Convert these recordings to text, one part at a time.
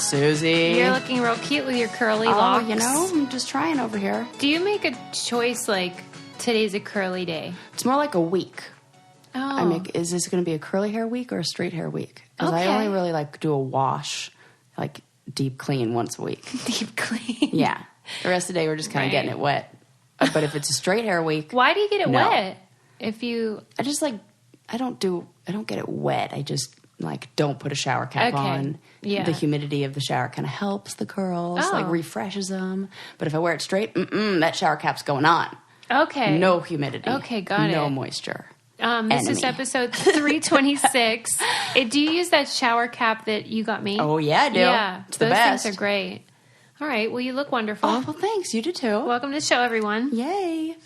Susie. You're looking real cute with your curly locks. Oh, you know, I'm just trying over here. Do you make a choice like today's a curly day? It's more like a week. Oh. Is this going to be a curly hair week or a straight hair week? Because I only really like do a wash, like deep clean once a week. Deep clean? Yeah. The rest of the day we're just kind of getting it wet. But if it's a straight hair week... Why do you get it wet? I don't get it wet. I just don't put a shower cap on. Yeah. The humidity of the shower kind of helps the curls, refreshes them. But if I wear it straight, that shower cap's going on. Okay. No humidity. Okay, got it. No moisture. This is episode 326. Do you use that shower cap that you got me? Oh, yeah, I do. Yeah. It's the best. Those things are great. All right. Well, you look wonderful. Oh, well, thanks. You do too. Welcome to the show, everyone. Yay.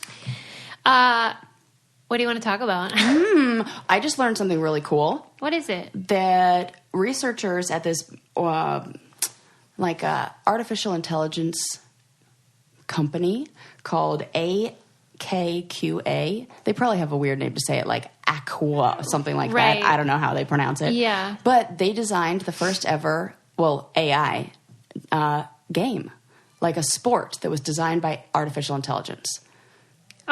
What do you want to talk about? I just learned something really cool. What is it? That researchers at this artificial intelligence company called AKQA. They probably have a weird name to say it, like Aqua, something like that. I don't know how they pronounce it. Yeah. But they designed the first ever, AI game, like a sport that was designed by artificial intelligence.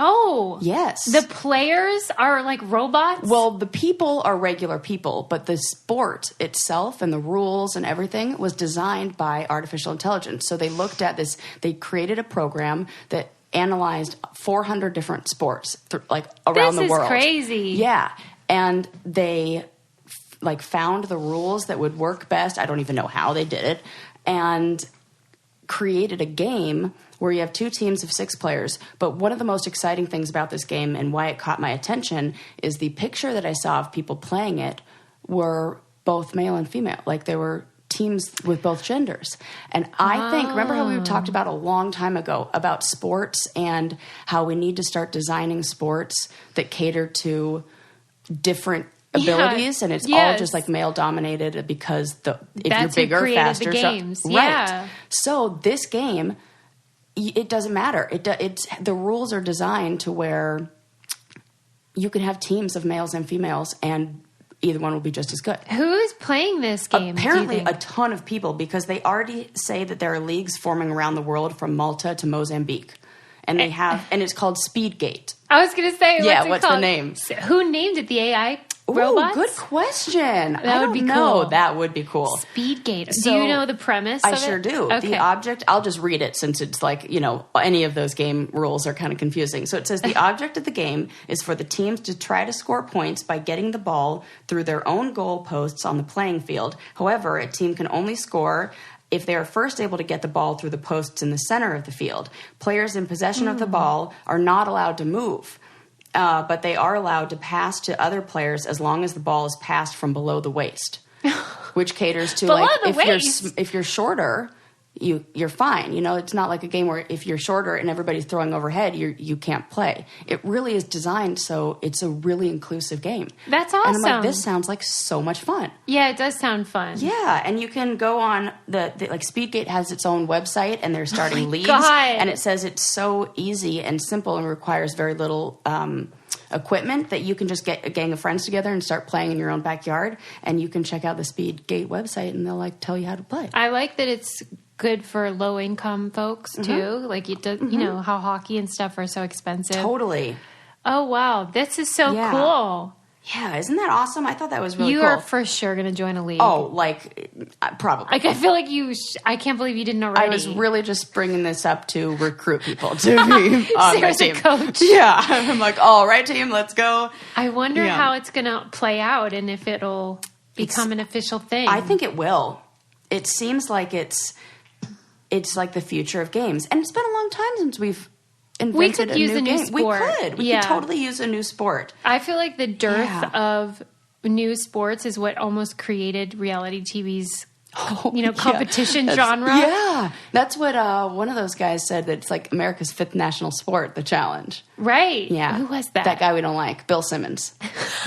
Oh. Yes. The players are like robots? Well, the people are regular people, but the sport itself and the rules and everything was designed by artificial intelligence. So they looked at this, they created a program that analyzed 400 different sports around the world. This is crazy. Yeah. And they found the rules that would work best. I don't even know how they did it. And created a game where you have two teams of 6 players. But one of the most exciting things about this game and why it caught my attention is the picture that I saw of people playing it were both male and female. Like there were teams with both genders. And I think, remember how we talked about a long time ago about sports and how we need to start designing sports that cater to different abilities, and it's all just male dominated because if you're bigger, faster, the games. Right. So this game, it doesn't matter. The rules are designed to where you can have teams of males and females, and either one will be just as good. Who's playing this game? Apparently, a ton of people, because they already say that there are leagues forming around the world from Malta to Mozambique, and they have, and it's called Speedgate. I was going to say, what's the name? Who named it? The AI? Robots? Good question. That would be cool. That would be cool. Speedgate. Do you know the premise of it? I sure do. Okay. The object, I'll just read it since it's any of those game rules are kind of confusing. So it says the object of the game is for the teams to try to score points by getting the ball through their own goal posts on the playing field. However, a team can only score if they are first able to get the ball through the posts in the center of the field. Players in possession of the ball are not allowed to move. But they are allowed to pass to other players as long as the ball is passed from below the waist, which caters to if you're shorter, you're fine. It's not like a game where if you're shorter and everybody's throwing overhead, you can't play. It really is designed so it's a really inclusive game. That's awesome. And I'm like, this sounds like so much fun. Yeah, it does sound fun. Yeah, and you can go on Speedgate has its own website, and they're starting leagues, and it says it's so easy and simple and requires very little equipment that you can just get a gang of friends together and start playing in your own backyard, and you can check out the Speedgate website, and they'll tell you how to play. I like that it's good for low income folks too. Like it does, you know how hockey and stuff are so expensive. Totally. Oh wow, this is so cool. Yeah, isn't that awesome? I thought that was really cool. You are for sure going to join a league. Oh, probably. I feel like I can't believe you didn't already. I was really just bringing this up to recruit people to be on my team. A coach. Yeah, I'm like, all right, team, let's go. I wonder how it's going to play out and if it'll become an official thing. I think it will. It seems like it's like the future of games, and it's been a long time since we've invented a new game. We could totally use a new sport. I feel like the dearth of new sports is what almost created reality TV's competition genre. Yeah, that's what one of those guys said, that it's like America's 5th national sport, the challenge. Right. Yeah. Who was that? That guy we don't like, Bill Simmons.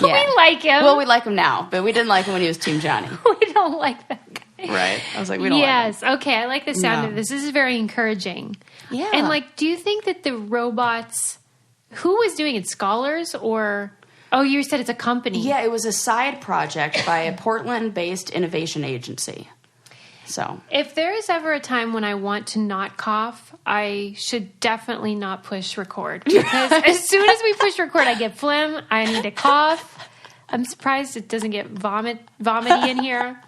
We like him. Well, we like him now, but we didn't like him when he was Team Johnny. We don't like that guy. Right. I was like, we don't like him. Yes. Okay. I like the sound of this. This is very encouraging. Yeah. And do you think that the robots, who was doing it? Scholars or... Oh, you said it's a company. Yeah, it was a side project by a Portland-based innovation agency. So if there is ever a time when I want to not cough, I should definitely not push record. Because as soon as we push record, I get phlegm. I need to cough. I'm surprised it doesn't get vomity in here.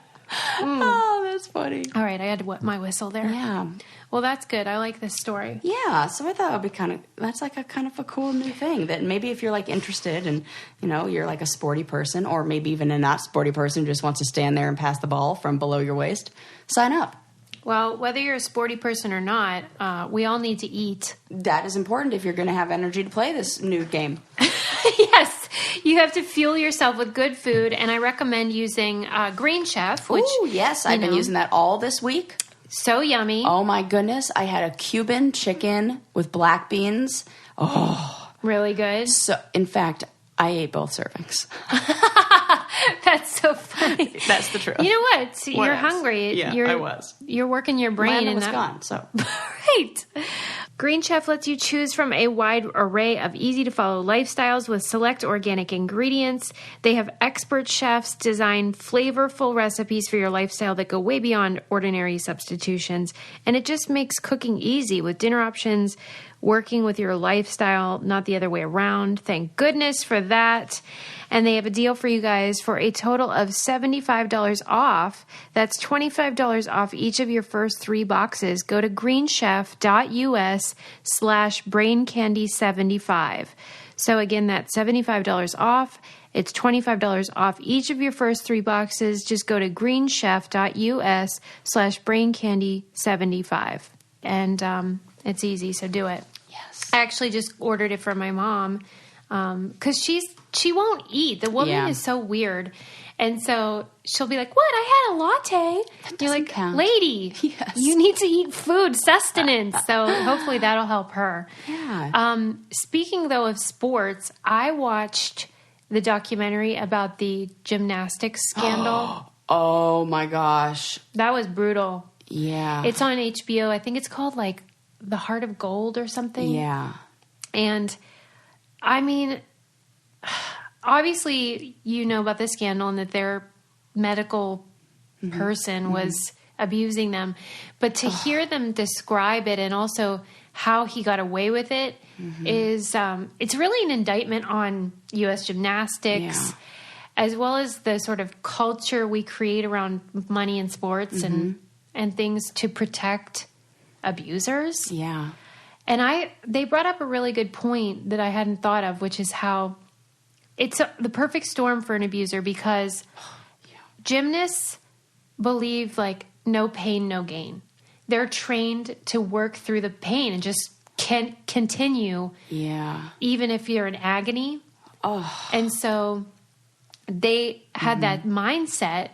Oh, that's funny. All right, I had to wet my whistle there. Yeah. Well, that's good. I like this story. Yeah, so I thought it would be that's like a kind of a cool new thing that maybe if you're like interested and, you're like a sporty person or maybe even a not sporty person who just wants to stand there and pass the ball from below your waist, sign up. Well, whether you're a sporty person or not, we all need to eat. That is important if you're going to have energy to play this new game. Yes, you have to fuel yourself with good food, and I recommend using Green Chef, which... Ooh, yes, I've been using that all this week. So yummy. Oh, my goodness. I had a Cuban chicken with black beans. Oh. Really good? So, in fact, I ate both servings. That's so funny. That's the truth. You know what? You're hungry. Yeah, I was. You're working your brain. And was gone, so. Right. Green Chef lets you choose from a wide array of easy-to-follow lifestyles with select organic ingredients. They have expert chefs design flavorful recipes for your lifestyle that go way beyond ordinary substitutions. And it just makes cooking easy with dinner options, working with your lifestyle, not the other way around. Thank goodness for that. And they have a deal for you guys for a total of $75 off. That's $25 off each of your first 3 boxes. Go to greenchef.us/braincandy75. So again, that's $75 off. It's $25 off each of your first 3 boxes. Just go to greenchef.us/braincandy75. And it's easy, so do it. Yes. I actually just ordered it for my mom because she won't eat. The woman is so weird. And so she'll be like, what? I had a latte. You're like, count. Lady, you need to eat food, sustenance. So hopefully that'll help her. Yeah. Speaking, though, of sports, I watched the documentary about the gymnastics scandal. Oh, my gosh. That was brutal. Yeah. It's on HBO. I think it's called, like, The Heart of Gold or something. Yeah. And, I mean, obviously you know about the scandal and that their medical person was abusing them. But to hear them describe it and also how he got away with it is, it's really an indictment on U.S. gymnastics, as well as the sort of culture we create around money in sports and things to protect abusers. Yeah. And they brought up a really good point that I hadn't thought of, which is how it's the perfect storm for an abuser because gymnasts believe like no pain, no gain. They're trained to work through the pain and just can continue. Yeah. Even if you're in agony. Oh. And so they had that mindset.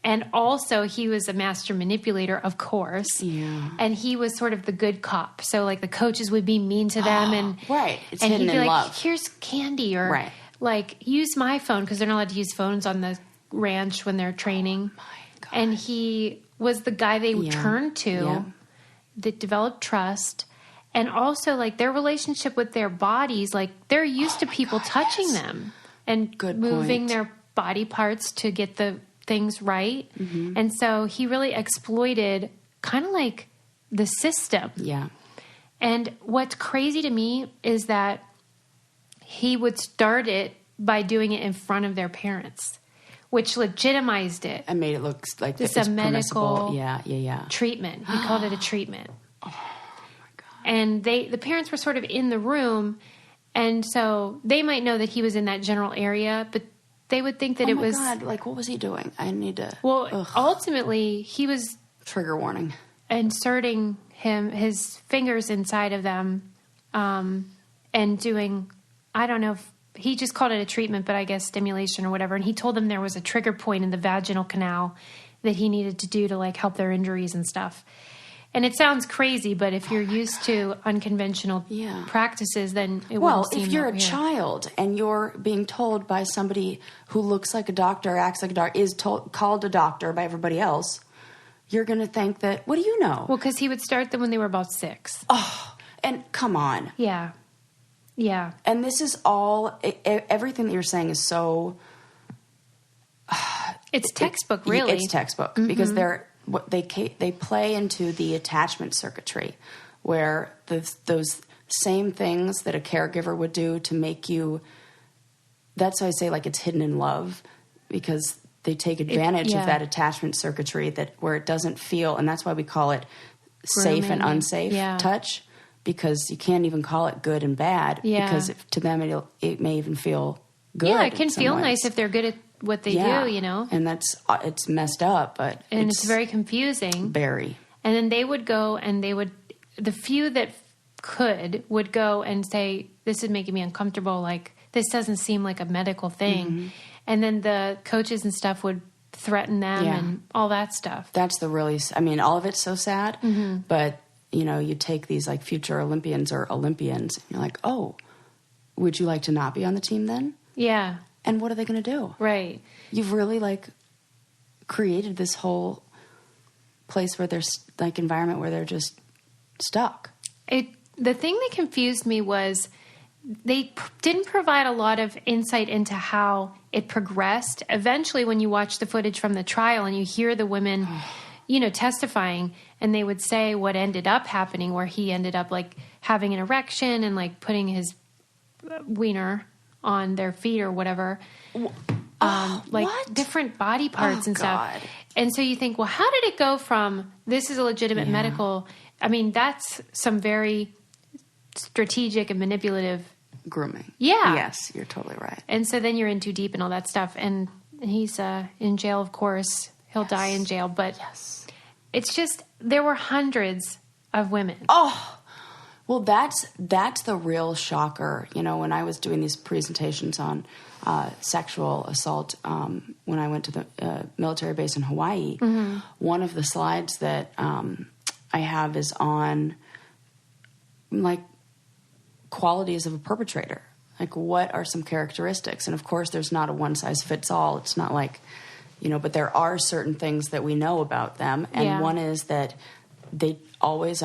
And also he was a master manipulator, of course. Yeah. And he was sort of the good cop. So like the coaches would be mean to them and right. It's and hidden he'd be in like, love. here's candy or right. like use my phone because they're not allowed to use phones on the ranch when they're training. Oh my God. And he was the guy they turned to that developed trust. And also like their relationship with their bodies, like they're used to people touching them and moving their body parts to get the things right. And so he really exploited kind of like the system. Yeah. And what's crazy to me is that he would start it by doing it in front of their parents, which legitimized it. And made it look like it's it's a medical permissible. treatment. He called it a treatment. Oh my God. And the parents were sort of in the room, and so they might know that he was in that general area, but they would think that it was... God, like, what was he doing? I need to... Well, ultimately, he was... Trigger warning. Inserting his fingers inside of them and doing... I don't know if... He just called it a treatment, but I guess stimulation or whatever. And he told them there was a trigger point in the vaginal canal that he needed to do to, like, help their injuries and stuff. And it sounds crazy, but if you're used to unconventional practices, then it wouldn't seem if you're that a weird. child and you're being told by somebody who looks like a doctor, acts like a doctor, is called a doctor by everybody else, you're going to think that, what do you know? Well, because he would start them when they were about 6. Oh, and come on. Yeah. Yeah. And this is all, everything that you're saying is so... It's textbook, really. It's textbook because what they play into the attachment circuitry, where those same things that a caregiver would do to make you. That's why I say like it's hidden in love, because they take advantage of that attachment circuitry where it doesn't feel, and that's why we call it safe and unsafe touch, because you can't even call it good and bad, because to them it may even feel good. Yeah, it can feel nice if they're good at what they do, you know. And it's messed up, but it's very confusing. Very. And then they would go and the few that would go and say, this is making me uncomfortable, like this doesn't seem like a medical thing. Mm-hmm. And then the coaches and stuff would threaten them and all that stuff. That's all of it's so sad, but you take these like future Olympians or Olympians, and you're like, oh, would you like to not be on the team then? Yeah. And what are they going to do? Right. You've really like created this whole place where there's like environment where they're just stuck. The thing that confused me was they didn't provide a lot of insight into how it progressed. Eventually, when you watch the footage from the trial and you hear the women, testifying, and they would say what ended up happening, where he ended up like having an erection and like putting his wiener on their feet or whatever, different body parts and stuff. God. And so you think, well, how did it go from this is a legitimate medical? I mean, that's some very strategic and manipulative grooming. Yeah. Yes, you're totally right. And so then you're in too deep and all that stuff. And he's in jail, of course. He'll die in jail. But it's just, there were hundreds of women. Oh, well, that's the real shocker. When I was doing these presentations on sexual assault, when I went to the military base in Hawaii, one of the slides that I have is on like qualities of a perpetrator. Like, what are some characteristics? And of course, there's not a one size fits all. It's not like, but there are certain things that we know about them. And one is that they almost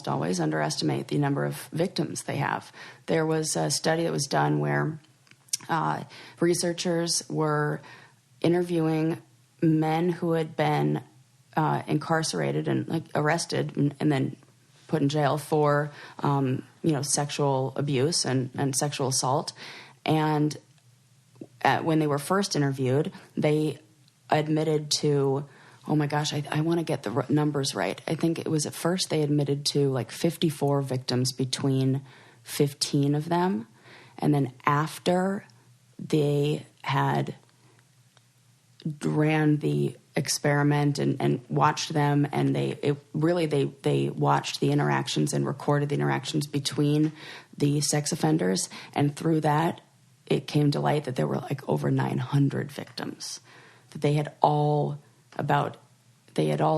always underestimate the number of victims they have. There was a study that was done where researchers were interviewing men who had been incarcerated and like arrested and then put in jail for sexual abuse and sexual assault. And when they were first interviewed, they admitted to, oh my gosh, I want to get the numbers right. I think it was at first they admitted to like 54 victims between 15 of them. And then after they had ran the experiment and watched them, and they watched the interactions and recorded the interactions between the sex offenders, and through that it came to light that there were like over 900 victims, that they had all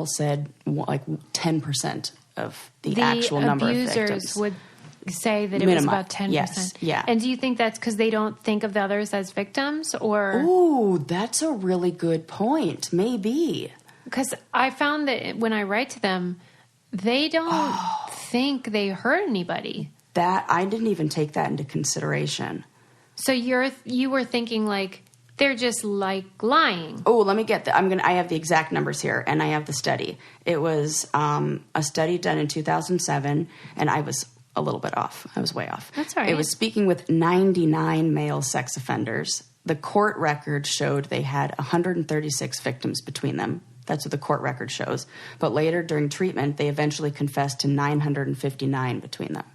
said like 10% of the actual number of victims. The abusers would say that it was about 10%. Yes, yeah. And do you think that's because they don't think of the others as victims, or? Ooh, that's a really good point. Maybe. Because I found that when I write to them, they don't think they hurt anybody. That I didn't even take that into consideration. So you were thinking like they're just like lying. Oh, let me get I have the exact numbers here, and I have the study. It was a study done in 2007, and I was a little bit off. I was way off. That's all right. It was speaking with 99 male sex offenders. The court record showed they had 136 victims between them. That's what the court record shows. But later during treatment, they eventually confessed to 959 between them.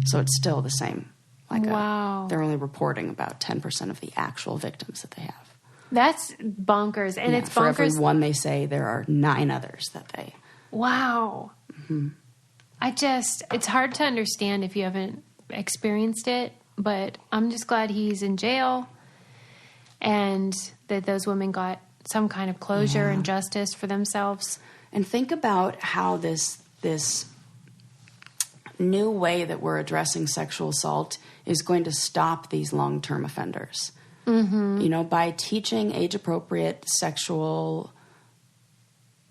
So it's still the same. They're only reporting about 10% of the actual victims that they have. That's bonkers. And it's bonkers. For every one they say, there are 9 others that they... Wow. Mm-hmm. It's hard to understand if you haven't experienced it, but I'm just glad he's in jail and that those women got some kind of closure and justice for themselves. And think about how this new way that we're addressing sexual assault is going to stop these long-term offenders. Mm-hmm. By teaching age-appropriate sexual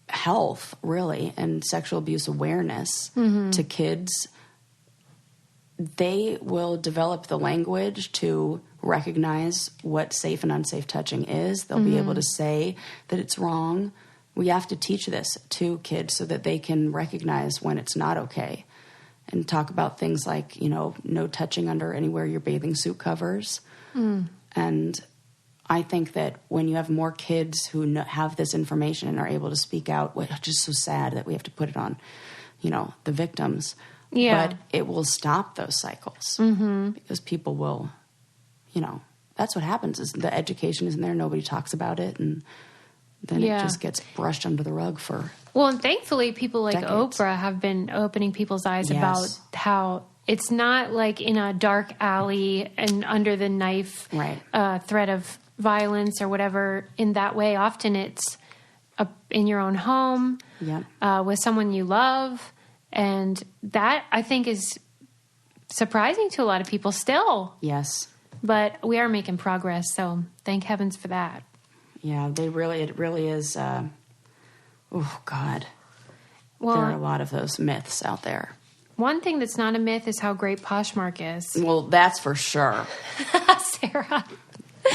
health, really, and sexual abuse awareness to kids, they will develop the language to recognize what safe and unsafe touching is. They'll be able to say that it's wrong we have to teach this to kids so that they can recognize when it's not okay, and talk about things like, no touching under anywhere your bathing suit covers. And I think that when you have more kids who have this information and are able to speak out, which is so sad that we have to put it on, the victims. Yeah. But it will stop those cycles because people will, that's what happens is the education isn't there. Nobody talks about it. And then it just gets brushed under the rug for Well, and thankfully people like decades. Oprah have been opening people's eyes about how it's not like in a dark alley and under the knife threat of violence or whatever in that way. Often it's in your own home with someone you love. And that, I think, is surprising to a lot of people still. Yes. But we are making progress, so thank heavens for that. Yeah, it really is. Oh, God. Well, there are a lot of those myths out there. One thing that's not a myth is how great Poshmark is. Well, that's for sure. Sarah.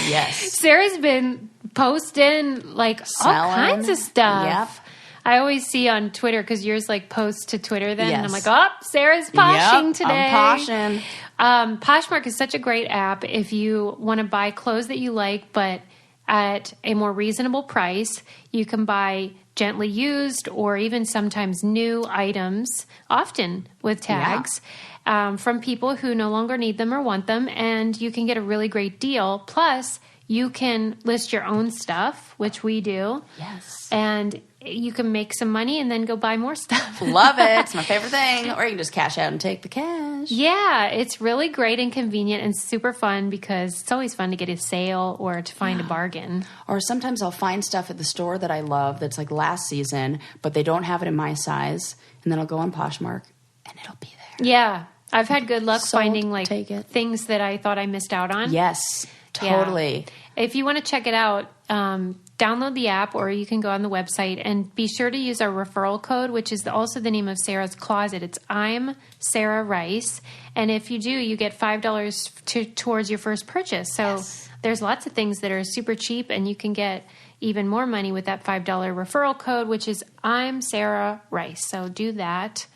Yes. Sarah's been posting, all kinds of stuff. Yep. I always see on Twitter, because yours, posts to Twitter then, and I'm Yes. like, Sarah's poshing today. I'm poshing. Poshmark is such a great app if you want to buy clothes that you like, but at a more reasonable price. You can buy gently used or even sometimes new items, often with tags, from people who no longer need them or want them, and you can get a really great deal. Plus, you can list your own stuff, which we do. Yes. And you can make some money and then go buy more stuff. Love it. It's my favorite thing. Or you can just cash out and take the cash. Yeah, it's really great and convenient and super fun because it's always fun to get a sale or to find a bargain. Or sometimes I'll find stuff at the store that I love that's like last season, but they don't have it in my size. And then I'll go on Poshmark and it'll be there. Yeah. I've had good luck Sold, finding take it. things that I thought I missed out on. Yes, totally. Yeah. If you want to check it out, download the app or you can go on the website and be sure to use our referral code, which is also the name of Sarah's closet. It's I'm Sarah Rice. And if you do, you get $5 towards your first purchase. So there's lots of things that are super cheap and you can get even more money with that $5 referral code, which is I'm Sarah Rice. So do that.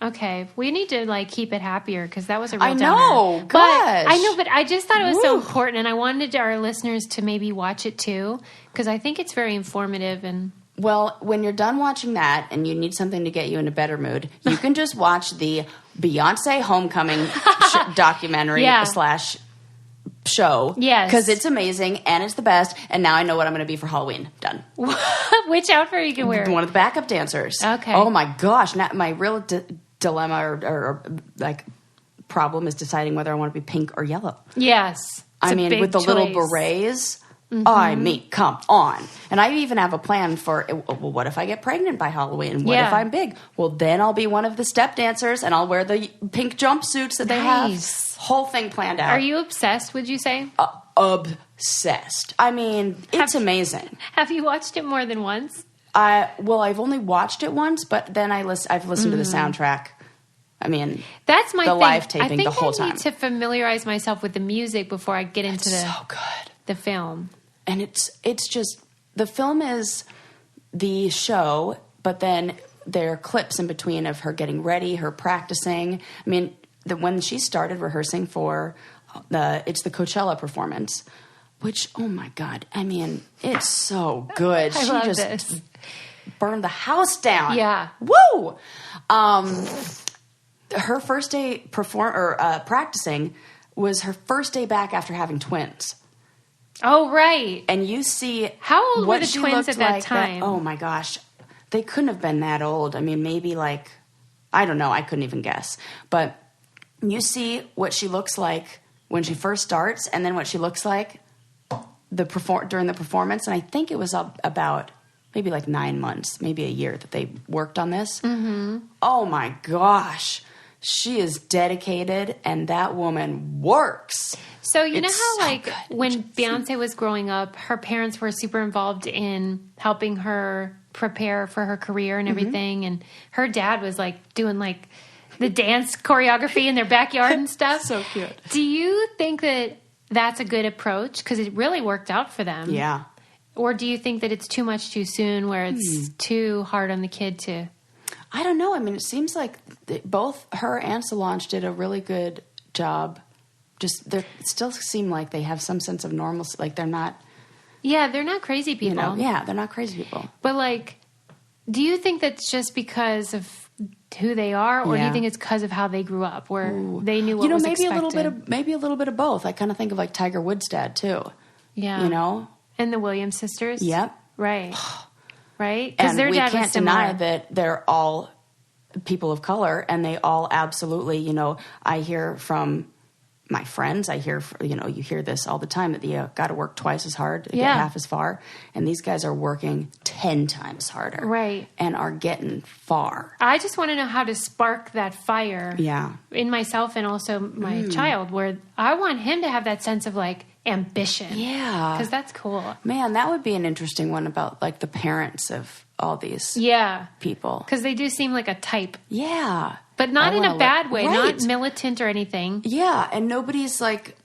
Okay, we need to keep it happier because that was a real downer. know, gosh. But I just thought it was so important, and I wanted our listeners to maybe watch it too because I think it's very informative. And Well, when you're done watching that and you need something to get you in a better mood, you can just watch the Beyonce Homecoming documentary / show. Yes. Because it's amazing and it's the best. And now I know what I'm going to be for Halloween. Done. which outfit are you can wear? One of the backup dancers. Okay. Oh my gosh. Now, my real dilemma or problem is deciding whether I want to be pink or yellow. Yes. I mean, with the little berets. I mean, come on. And I even have a plan for, well, what if I get pregnant by Halloween? What if I'm big? Well, then I'll be one of the step dancers and I'll wear the pink jumpsuits that they have. Whole thing planned out. Are you obsessed, would you say? Obsessed. I mean, it's amazing. Have you watched it more than once? Well, I've only watched it once, but then I've listened to the soundtrack. I mean, that's my the thing. live taping the whole time. I time. need to familiarize myself with the music before I get into so good. The film. And it's just, the film is the show, but then there are clips in between of her getting ready, her practicing. I mean, when she started rehearsing for the Coachella performance, which, oh my God, I mean, it's so good. I love this. Burned the house down. Yeah. Woo! Her first day practicing was her first day back after having twins. Oh, right. And you see how old what were the she twins at that time? Oh my gosh. They couldn't have been that old. I mean, maybe I don't know. I couldn't even guess. But you see what she looks like when she first starts and then what she looks like during the performance. And I think it was about maybe 9 months, maybe a year that they worked on this. Mm-hmm. Oh my gosh. She is dedicated and that woman works. So you know how so when Beyonce was growing up, her parents were super involved in helping her prepare for her career and everything. And her dad was doing the dance choreography in their backyard and stuff. So cute. Do you think that that's a good approach? Because it really worked out for them. Yeah. Or do you think that it's too much too soon where it's too hard on the kid to... I don't know. I mean, it seems like both her and Solange did a really good job. Just, they still seem like they have some sense of normalcy. Like, they're not... Yeah, they're not crazy people. You know, yeah, they're not crazy people. But, like, do you think that's just because of who they are, or do you think it's because of how they grew up, where they knew what was expected? Maybe a little bit of both. I kind of think of, like, Tiger Woods' dad, too. Yeah. You know? And the Williams sisters? Yep. Right. Right? Because their dad was can't similar. deny that they're all people of color, and they all absolutely, you know, I hear from my friends, you know, you hear this all the time, that you got to work twice as hard to get half as far. And these guys are working 10 times harder. Right. And are getting far. I just want to know how to spark that fire in myself and also my child, where I want him to have that sense of, like, ambition. Yeah. Because that's cool. Man, that would be an interesting one about, like, the parents of all these people. Because they do seem like a type. Yeah. But not in a bad way, not militant or anything. Yeah, and nobody's like,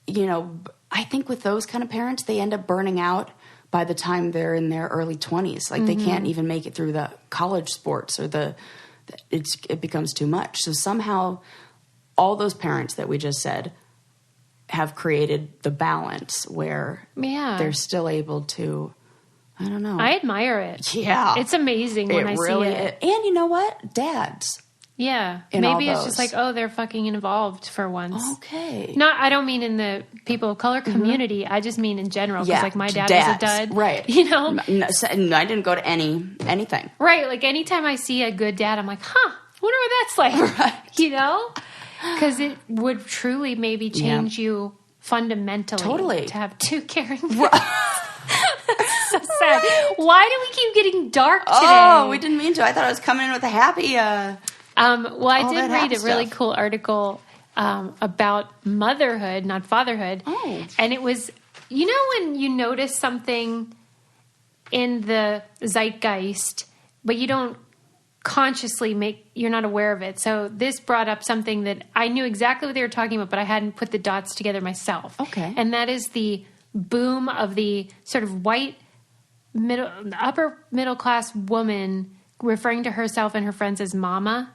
you know, I think with those kind of parents, they end up burning out by the time they're in their early 20s. Like, they can't even make it through the college sports, or it becomes too much. So somehow all those parents that we just said have created the balance where they're still able to, I don't know. I admire it. Yeah. It's amazing when I see it. And you know what? Dads. Yeah. Maybe it's just like, oh, they're fucking involved for once. Okay. I don't mean in the people of color community. I just mean in general. Because, like, my dad was a dud. Right. You know? No, I didn't go to anything. Right. Like, anytime I see a good dad, I'm like, I wonder what that's like. Right. You know? Because it would truly maybe change you fundamentally. Totally. To have two caring parents. So sad. Why do we keep getting dark today? Oh, we didn't mean to. I thought I was coming in with a happy... well, I did read a really cool article about motherhood, not fatherhood. Oh. And it was, you know, when you notice something in the zeitgeist, but you don't consciously you're not aware of it. So this brought up something that I knew exactly what they were talking about, but I hadn't put the dots together myself. Okay. And that is the boom of the sort of white upper middle class woman referring to herself and her friends as mama.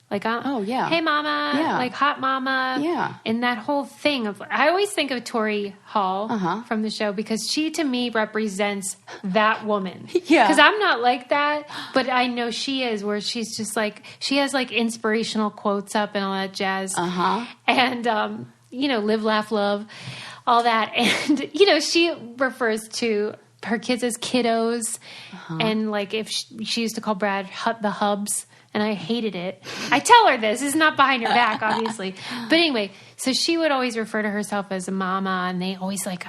Like, hey mama, like hot mama. Yeah. And that whole thing of, I always think of Tori Hall from the show, because she to me represents that woman. Yeah. Because I'm not like that, but I know she is, where she's just like, she has like inspirational quotes up and all that jazz. And, you know, live, laugh, love, all that. And, you know, she refers to her kids as kiddos. And like, if she used to call Brad the hubs. And I hated it. I tell her this. It's not behind her back, obviously. But anyway, so she would always refer to herself as a mama, and they always like,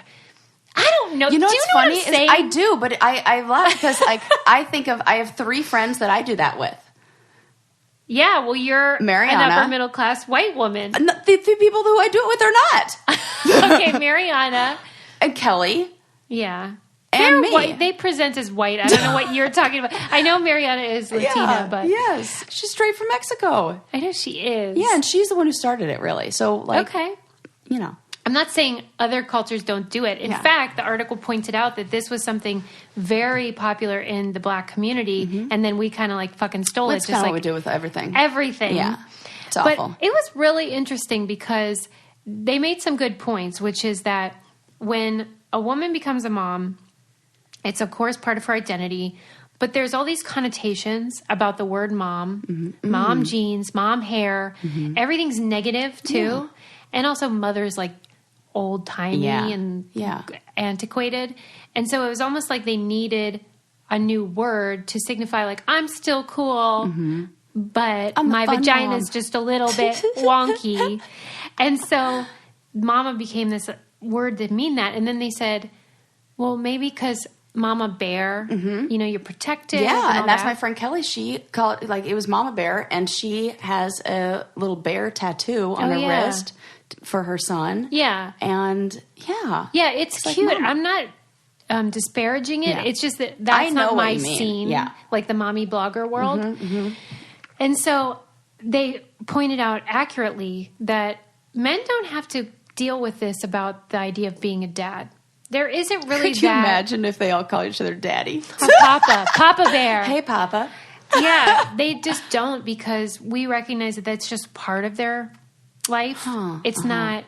I don't know. You know what's funny is I do, but I laugh because like I have 3 friends that I do that with. Yeah, well, you're Mariana, an upper middle class white woman. The 3 people who I do it with are not. Okay, Mariana and Kelly. Yeah. And me. White. They present as white. I don't know what you're talking about. I know Mariana is Latina, but... Yes. She's straight from Mexico. I know she is. Yeah, and she's the one who started it, really. So, like... Okay. You know. I'm not saying other cultures don't do it. In fact, the article pointed out that this was something very popular in the black community, and then we kind of, like, fucking stole it. That's kind of what we do with everything. Everything. Yeah. It's awful. But it was really interesting because they made some good points, which is that when a woman becomes a mom... It's, of course, part of her identity, but there's all these connotations about the word mom, mom jeans, mom hair. Everything's negative, too. Yeah. And also mother's, like, old-timey and antiquated. And so it was almost like they needed a new word to signify, like, I'm still cool, but my vagina is just a little bit wonky. And so mama became this word that mean that. And then they said, well, maybe because... Mama Bear, you know, you're protected. Yeah, and that's my friend Kelly. She called it, like, it was Mama Bear, and she has a little bear tattoo on her wrist for her son. Yeah. And, Yeah, it's cute. Like, I'm not disparaging it. Yeah. It's just that's not my scene. Yeah. Like the mommy blogger world. And so they pointed out accurately that men don't have to deal with this about the idea of being a dad. There isn't really Could you imagine if they all call each other daddy? Or Papa Bear. Hey, Papa. Yeah, they just don't, because we recognize that that's just part of their life. It's not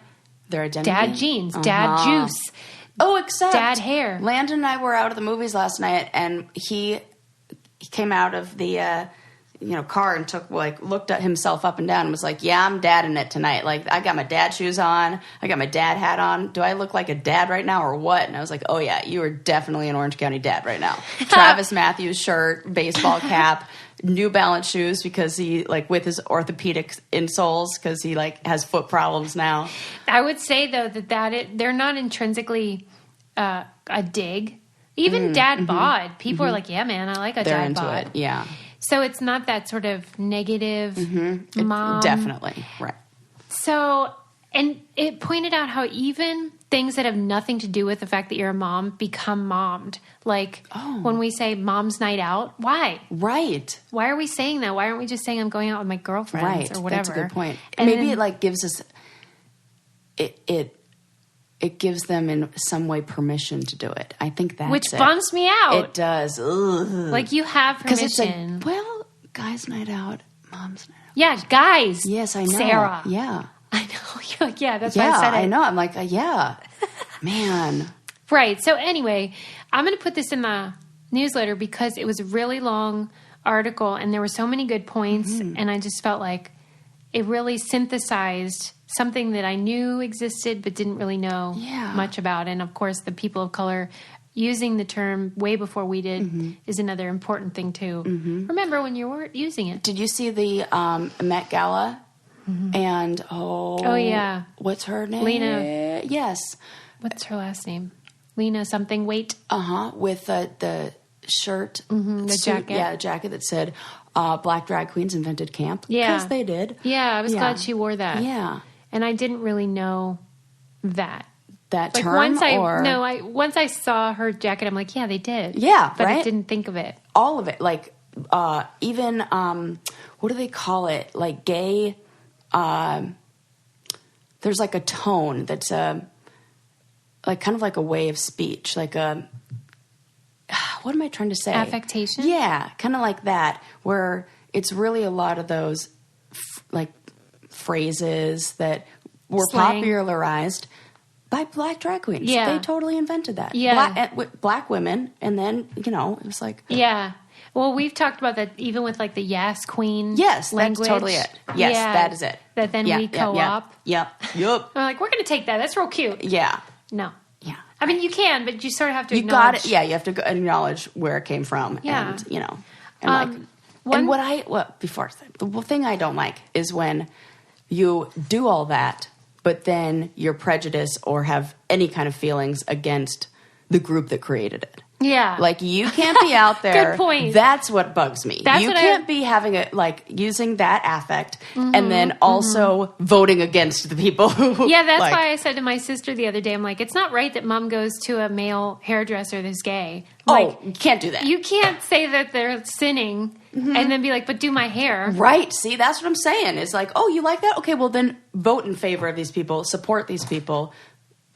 their identity. Dad jeans, dad juice. Oh, except dad hair. Landon and I were out at the movies last night, and he came out of the car and looked at himself up and down and was like, "Yeah, I'm dadding it tonight. Like, I got my dad shoes on, I got my dad hat on. Do I look like a dad right now or what?" And I was like, "Oh yeah, you are definitely an Orange County dad right now." Travis Matthews shirt, baseball cap, New Balance shoes because he with his orthopedic insoles because he has foot problems now. I would say though they're not intrinsically a dig. Even dad bod, people are like, "Yeah, man, I like a They're dad into bod." it, yeah. So it's not that sort of negative mom. Definitely, right. So, and it pointed out how even things that have nothing to do with the fact that you're a mom become mommed. Like when we say mom's night out, why? Right. Why are we saying that? Why aren't we just saying I'm going out with my girlfriends or whatever? That's a good point. And maybe it gives us it gives them in some way permission to do it. I think that's which bums me out. It does. Ugh. Like you have permission. It's guys' night out, mom's night out. Yeah, guys. Yes, I know. Sarah. Yeah. I know. You're like, yeah, that's why I said it. I know. I'm like, yeah. Man. Right. So anyway, I'm going to put this in the newsletter because it was a really long article and there were so many good points and I just felt like it really synthesized something that I knew existed but didn't really know much about. And of course, the people of color using the term way before we did is another important thing to remember when you weren't using it. Did you see the Met Gala? And oh yeah, what's her name? Lena. Yes. What's her last name? Lena something. Wait. With the shirt, the jacket. Yeah, the jacket that said "Black drag queens invented camp." Yeah, because they did. Yeah, I was glad she wore that. Yeah, and I didn't really know that term. Once I saw her jacket, I'm like, yeah, they did. Yeah, but right? I didn't think of it. All of it, even what do they call it? Like gay. There's a tone that's kind of like a way of speech, like a. What am I trying to say? Affectation? Yeah, kind of like that, where it's really a lot of those phrases that were popularized by black drag queens. Yeah. They totally invented that. Yeah. Black women, and then, it was like... Yeah. Well, we've talked about that even with the yes queen language. That's totally it. Yes, that is it. That then we co-op. Yep. We're like, we're going to take that. That's real cute. Yeah. No. Yeah. I mean, you can, but you sort of have to You acknowledge. got it. Yeah, you have to acknowledge where it came from. Yeah. And, the thing I don't like is when you do all that, but then you're prejudiced or have any kind of feelings against the group that created it. Yeah. You can't be out there. Good point. That's what bugs me. You can't be having using that affect and then also voting against the people who... Yeah, that's why I said to my sister the other day, I'm like, it's not right that mom goes to a male hairdresser that's gay. You can't do that. You can't say that they're sinning and then be like, but do my hair. Right. See, that's what I'm saying. It's like, oh, you like that? Okay, well then vote in favor of these people. Support these people.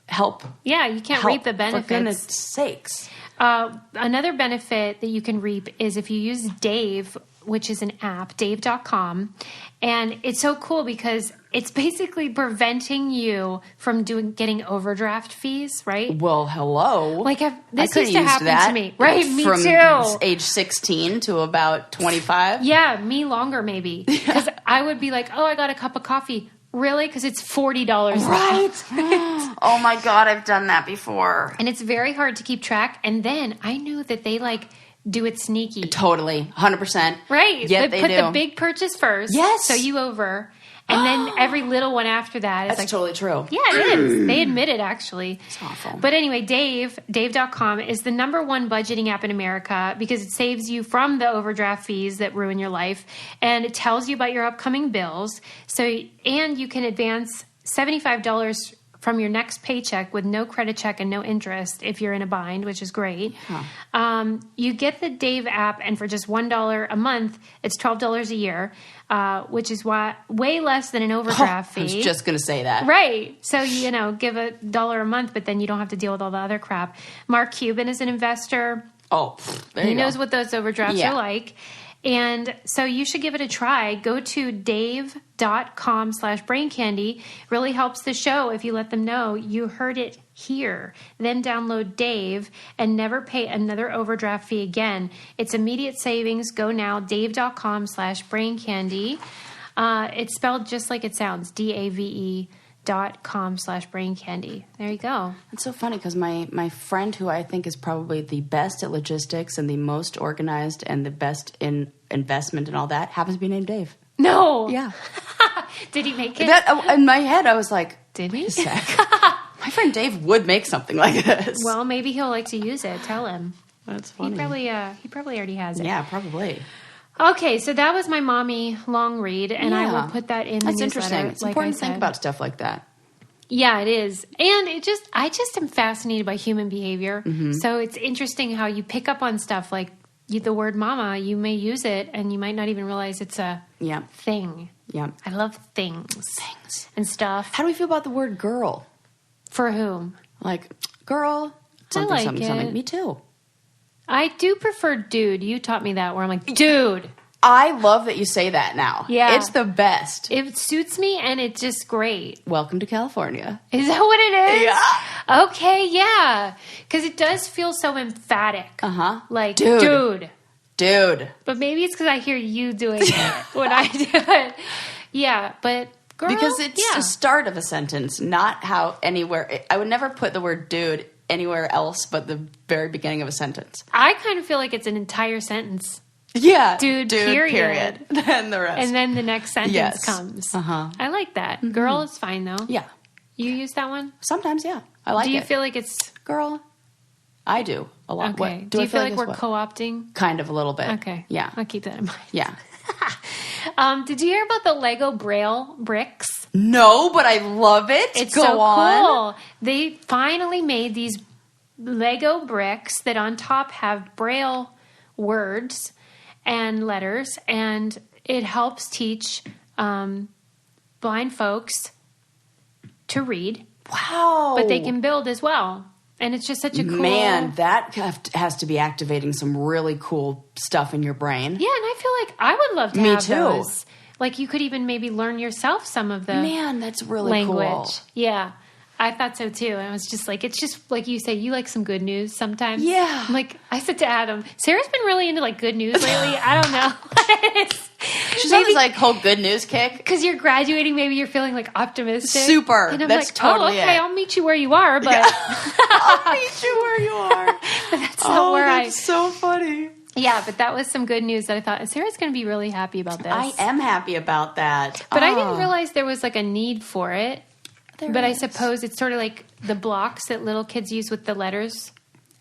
Help. Yeah, you can't reap the benefits. For goodness sakes. Another benefit that you can reap is if you use Dave, which is an app, dave.com. And it's so cool because it's basically preventing you from getting overdraft fees, right? Well, hello. This used to happen to me. Right, me from too. Age 16 to about 25. Yeah, me longer maybe. Because I would be like, oh, I got a cup of coffee. Really? Because it's $40. Right. Oh my God, I've done that before. And it's very hard to keep track. And then I knew that they do it sneaky. Totally. 100%. Right. Yeah, they put the big purchase first. Yes. So you over. And then every little one after that is That's totally true. Yeah, it is. They admit it, actually. It's awful. But anyway, Dave.com is the #1 budgeting app in America because it saves you from the overdraft fees that ruin your life. And it tells you about your upcoming bills. And you can advance $75 from your next paycheck with no credit check and no interest if you're in a bind, which is great. You get the Dave app, and for just $1 a month, it's $12 a year, which is way less than an overdraft fee. I was just going to say that. Right. So, give $1 a month, but then you don't have to deal with all the other crap. Mark Cuban is an investor. Oh, there you go. He knows what those overdrafts are like. And so you should give it a try. Go to dave.com/braincandy. Really helps the show if you let them know you heard it here. Then download Dave and never pay another overdraft fee again. It's immediate savings. Go now, dave.com/braincandy. It's spelled just like it sounds, DAVE.com/braincandy. There you go. It's so funny because my friend, who I think is probably the best at logistics and the most organized and the best in investment and all that, happens to be named Dave. No. Yeah. Did he make it? In my head, I was like, did he? Wait a sec. My friend Dave would make something like this. Well, maybe he'll like to use it. Tell him. That's funny. He probably already has it. Yeah, probably. Okay, so that was my mommy long read, and I will put that in the newsletter. That's interesting. It's important to think about stuff like that. Yeah, it is. And I just am fascinated by human behavior. Mm-hmm. So it's interesting how you pick up on stuff like the word mama. You may use it, and you might not even realize it's a thing. Yeah. I love things and stuff. How do we feel about the word girl? For whom? Like, girl, something, I like something. it. Me too. I do prefer dude. You taught me that, where I'm like, dude. I love that you say that now. Yeah. It's the best. It suits me, and it's just great. Welcome to California. Is that what it is? Yeah. Okay, yeah. Because it does feel so emphatic. Uh-huh. Like, dude. But maybe it's because I hear you doing it when I do it. Yeah, but girl. Because it's the start of a sentence, not how anywhere. I would never put the word dude anywhere else but the very beginning of a sentence. I kind of feel like it's an entire sentence. Yeah. Dude, period. Then the rest. And then the next sentence comes. Uh-huh. I like that. Mm-hmm. Girl is fine, though. Yeah. You use that one? Sometimes, yeah. I like it. Do you feel like it's... Girl? I do. A lot. Okay. What? Do you feel like we're co-opting? Kind of a little bit. Okay. Yeah. I'll keep that in mind. Yeah. Did you hear about the Lego Braille bricks? No, but I love it. It's Go so on. Cool. They finally made these Lego bricks that on top have Braille words and letters, and it helps teach blind folks to read. Wow. But they can build as well. And it's just such a cool... Man, that has to be activating some really cool stuff in your brain. Yeah, and I feel like I would love to have those. Like, you could even maybe learn yourself some of the Man, that's really language. Cool. Yeah. I thought so too. And I was just like, it's just like you say, you like some good news sometimes. Yeah. Like, I said to Adam, Sarah's been really into like good news lately. I don't know what it is. She's on this like whole good news kick. Because you're graduating, maybe you're feeling like optimistic. Super. And I'm that's like, totally okay, it. I'll meet you where you are, but I'll meet you where you are. But that's not where that's so funny. Yeah, but that was some good news that I thought Sarah's going to be really happy about this. I am happy about that. But I didn't realize there was like a need for it. But I suppose it's sort of like the blocks that little kids use with the letters.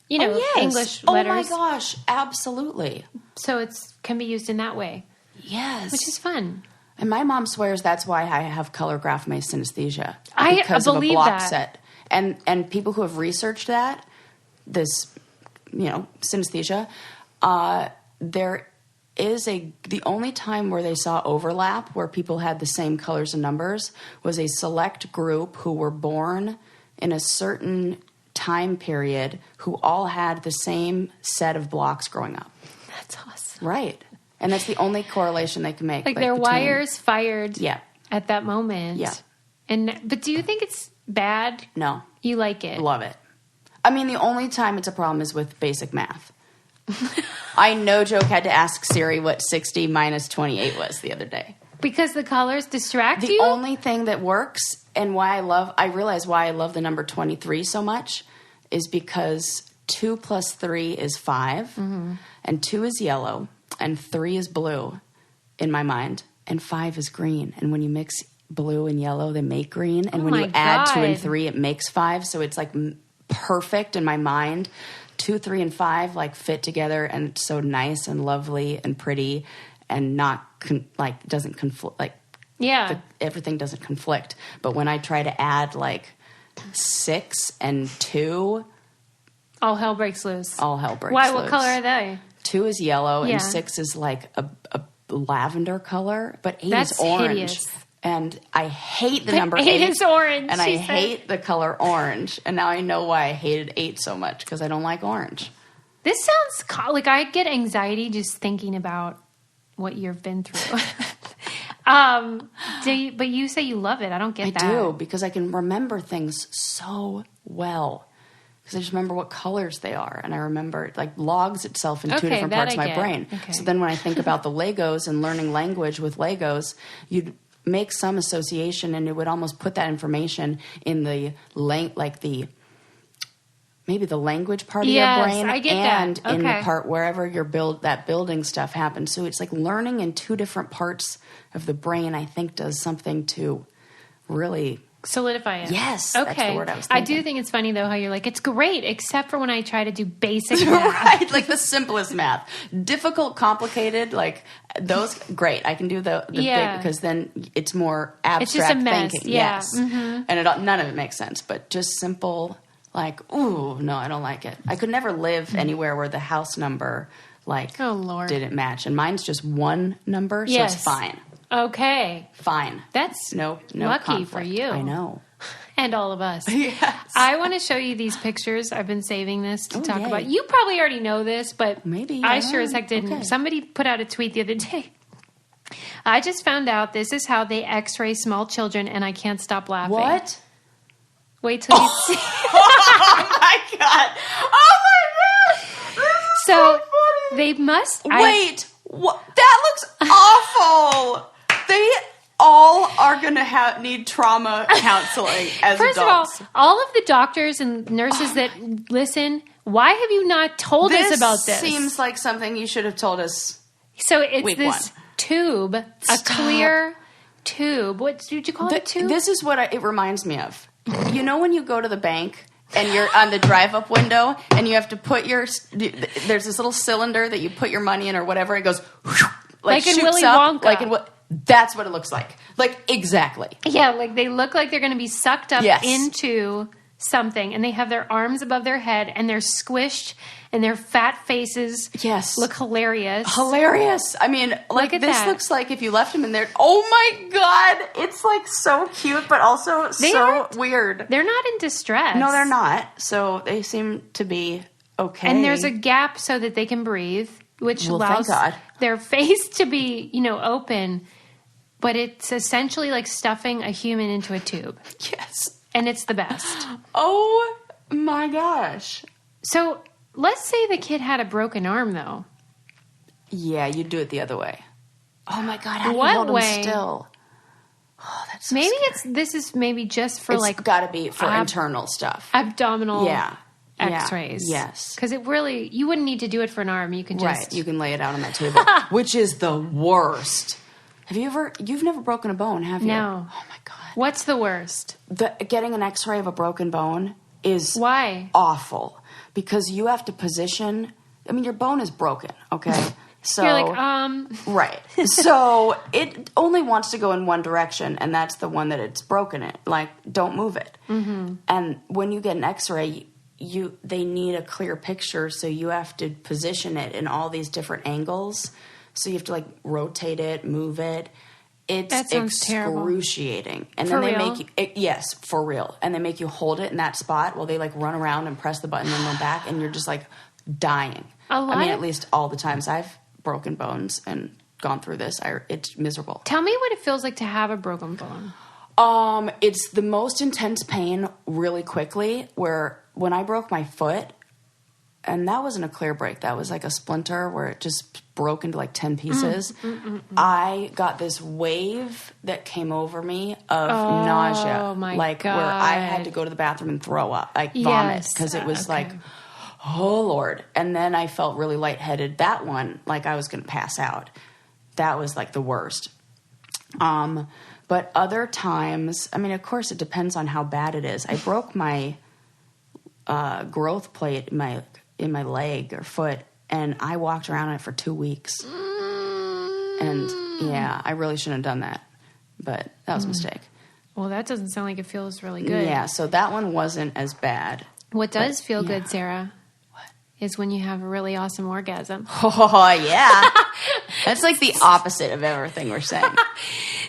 You know, English letters. Oh my gosh, absolutely. So it can be used in that way. Yes. Which is fun. And my mom swears that's why I have color graph my synesthesia. I because believe of a block that. set. And people who have researched that, this, synesthesia, there is the only time where they saw overlap, where people had the same colors and numbers, was a select group who were born in a certain time period who all had the same set of blocks growing up. That's awesome. Right. And that's the only correlation they can make. Like their wires fired at that moment. Yeah. But do you think it's bad? No. You like it? Love it. I mean, the only time it's a problem is with basic math. I, no joke, had to ask Siri what 60 minus 28 was the other day. Because the colors distract you? The only thing that works, and I realize why I love the number 23 so much, is because 2 plus 3 is 5, and 2 is yellow, and 3 is blue in my mind, and 5 is green. And when you mix blue and yellow, they make green. And when you add 2 and 3, it makes 5. So it's like perfect in my mind. 2, 3, and 5 like fit together, and it's so nice and lovely and pretty, and not doesn't conflict. Like everything doesn't conflict. But when I try to add like 6 and 2, all hell breaks loose. all hell breaks Why? loose. What color are they? 2 is yellow Yeah. and 6 is like a lavender color, but 8 That's is orange. hideous. And I hate the But number 8 is orange, and I she said. hate the color orange. And now I know why I hated 8 so much, because I don't like orange. This sounds like I get anxiety just thinking about what you've been through. But you say you love it. I don't get that. I do, because I can remember things so well. Because I just remember what colors they are. And I remember, like, logs itself in 2 Okay, different that parts of I my get. brain. Okay. So then when I think about the Legos and learning language with Legos, you'd make some association, and it would almost put that information in the maybe the language part of your Yes, brain, I get and that. in the Okay. part wherever that building stuff happens. So it's like learning in 2 different parts of the brain, I think, does something to really... Solidify it. Yes, Okay. that's the word I was I thinking. do think it's funny, though, how you're like, it's great, except for when I try to do basic math. Right, like the simplest math. Difficult, complicated, like those, great. I can do the Yeah. big, because then it's more abstract It's just a mess, thinking. yeah. Mm-hmm. Yes. And none of it makes sense, but just simple, like, ooh, no, I don't like it. I could never live anywhere where the house number, like, Oh, Lord. didn't match. And mine's just one number, so Yes. it's fine. Okay. Fine. That's No lucky conflict. for you. I know. And all of us. Yes. I want to show you these pictures. I've been saving this to talk yay. about. You probably already know this, but Maybe, I I sure as don't heck didn't. Okay. Somebody put out a tweet the other day. I just found out this is how they x-ray small children, and I can't stop laughing. What? Wait till you see. Oh my God. Oh my God. This is So funny. they must. Wait, what? That looks awful. They all are going to need trauma counseling as First adults. of all of the doctors and nurses that listen, why have you not told us about this? Seems like something you should have told us. So it's Week this one. tube, a Stop. clear tube. What did you call it? A tube? This is what it reminds me of. You know when you go to the bank and you're on the drive-up window and you have to put there's this little cylinder that you put your money in or whatever. It goes Like in shoots Willy up, Wonka. That's what it looks like. Like, exactly. Yeah, like they look like they're going to be sucked up Yes. into something, and they have their arms above their head, and they're squished, and their fat faces Yes. look hilarious. Hilarious. I mean, like, at this that. looks like if you left him in there. Oh my God. It's like so cute, but also so aren't- weird. They're not in distress. No, they're not. So they seem to be okay. And there's a gap so that they can breathe, which Well, thank allows God. their face to be, open. But it's essentially like stuffing a human into a tube. Yes. And it's the best. Oh my gosh. So let's say the kid had a broken arm, though. Yeah, you do it the other way. Oh my God. How do What you hold way? him still? Oh, that's so Maybe scary. this is maybe just for It's like got to be for internal stuff. abdominal Yeah. x-rays. Yes. Because you wouldn't need to do it for an arm. You can just. Right. You can lay it out on that table, which is the worst. You've never broken a bone, have you? No. Oh my God. What's the worst? Getting an x-ray of a broken bone is Why? awful because you have to position. I mean, your bone is broken, okay? So You're like, right. So it only wants to go in one direction, and that's the one that it's broken in. Like, don't move it. Mm-hmm. And when you get an x-ray, they need a clear picture, so you have to position it in all these different angles. So you have to like rotate it, move it. It's That sounds terrible. excruciating. And For then they real? make you yes, for real. And they make you hold it in that spot while they like run around and press the button and go back, and you're just like dying. At least all the times I've broken bones and gone through this, it's miserable. Tell me what it feels like to have a broken bone. It's the most intense pain really quickly, where when I broke my foot, and that wasn't a clear break, that was like a splinter where it just broke into like 10 pieces. I got this wave that came over me of nausea. Oh my like God. where I had to go to the bathroom and throw up, like vomit, Yes. because it was Okay. like, oh Lord. And then I felt really lightheaded. That one, like I was going to pass out. That was like the worst. But other times, I mean, of course, it depends on how bad it is. I broke my growth plate in my leg or foot, and I walked around on it for 2 weeks. And yeah, I really shouldn't have done that, but that was a mistake. Well, that doesn't sound like it feels really good. Yeah, so that one wasn't as bad. What does feel good, Sarah, is when you have a really awesome orgasm. Oh, yeah. That's like the opposite of everything we're saying.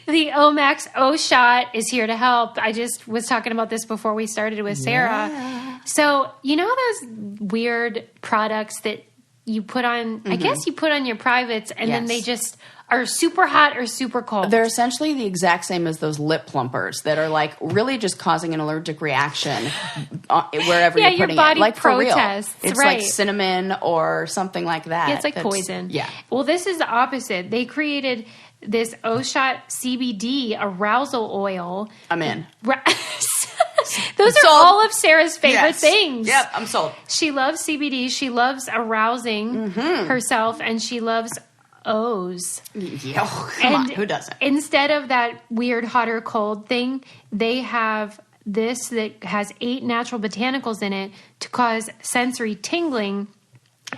The Omax O-Shot is here to help. I just was talking about this before we started with Sarah. Yeah. So, you know those weird products that you put on, I guess you put on your privates, and then they just are super hot or super cold? They're essentially the exact same as those lip plumpers that are like really just causing an allergic reaction wherever you're putting your body it. Like protests, for real. It's right. like cinnamon or something like that. Yeah, it's like poison. Yeah. Well, this is the opposite. They created this O-Shot CBD arousal oil. I'm in. Those are all of Sarah's favorite things. Yep, I'm sold. She loves CBD. She loves arousing herself, and she loves O's. Yeah, come on, who doesn't? Instead of that weird hot or cold thing, they have this that has 8 natural botanicals in it to cause sensory tingling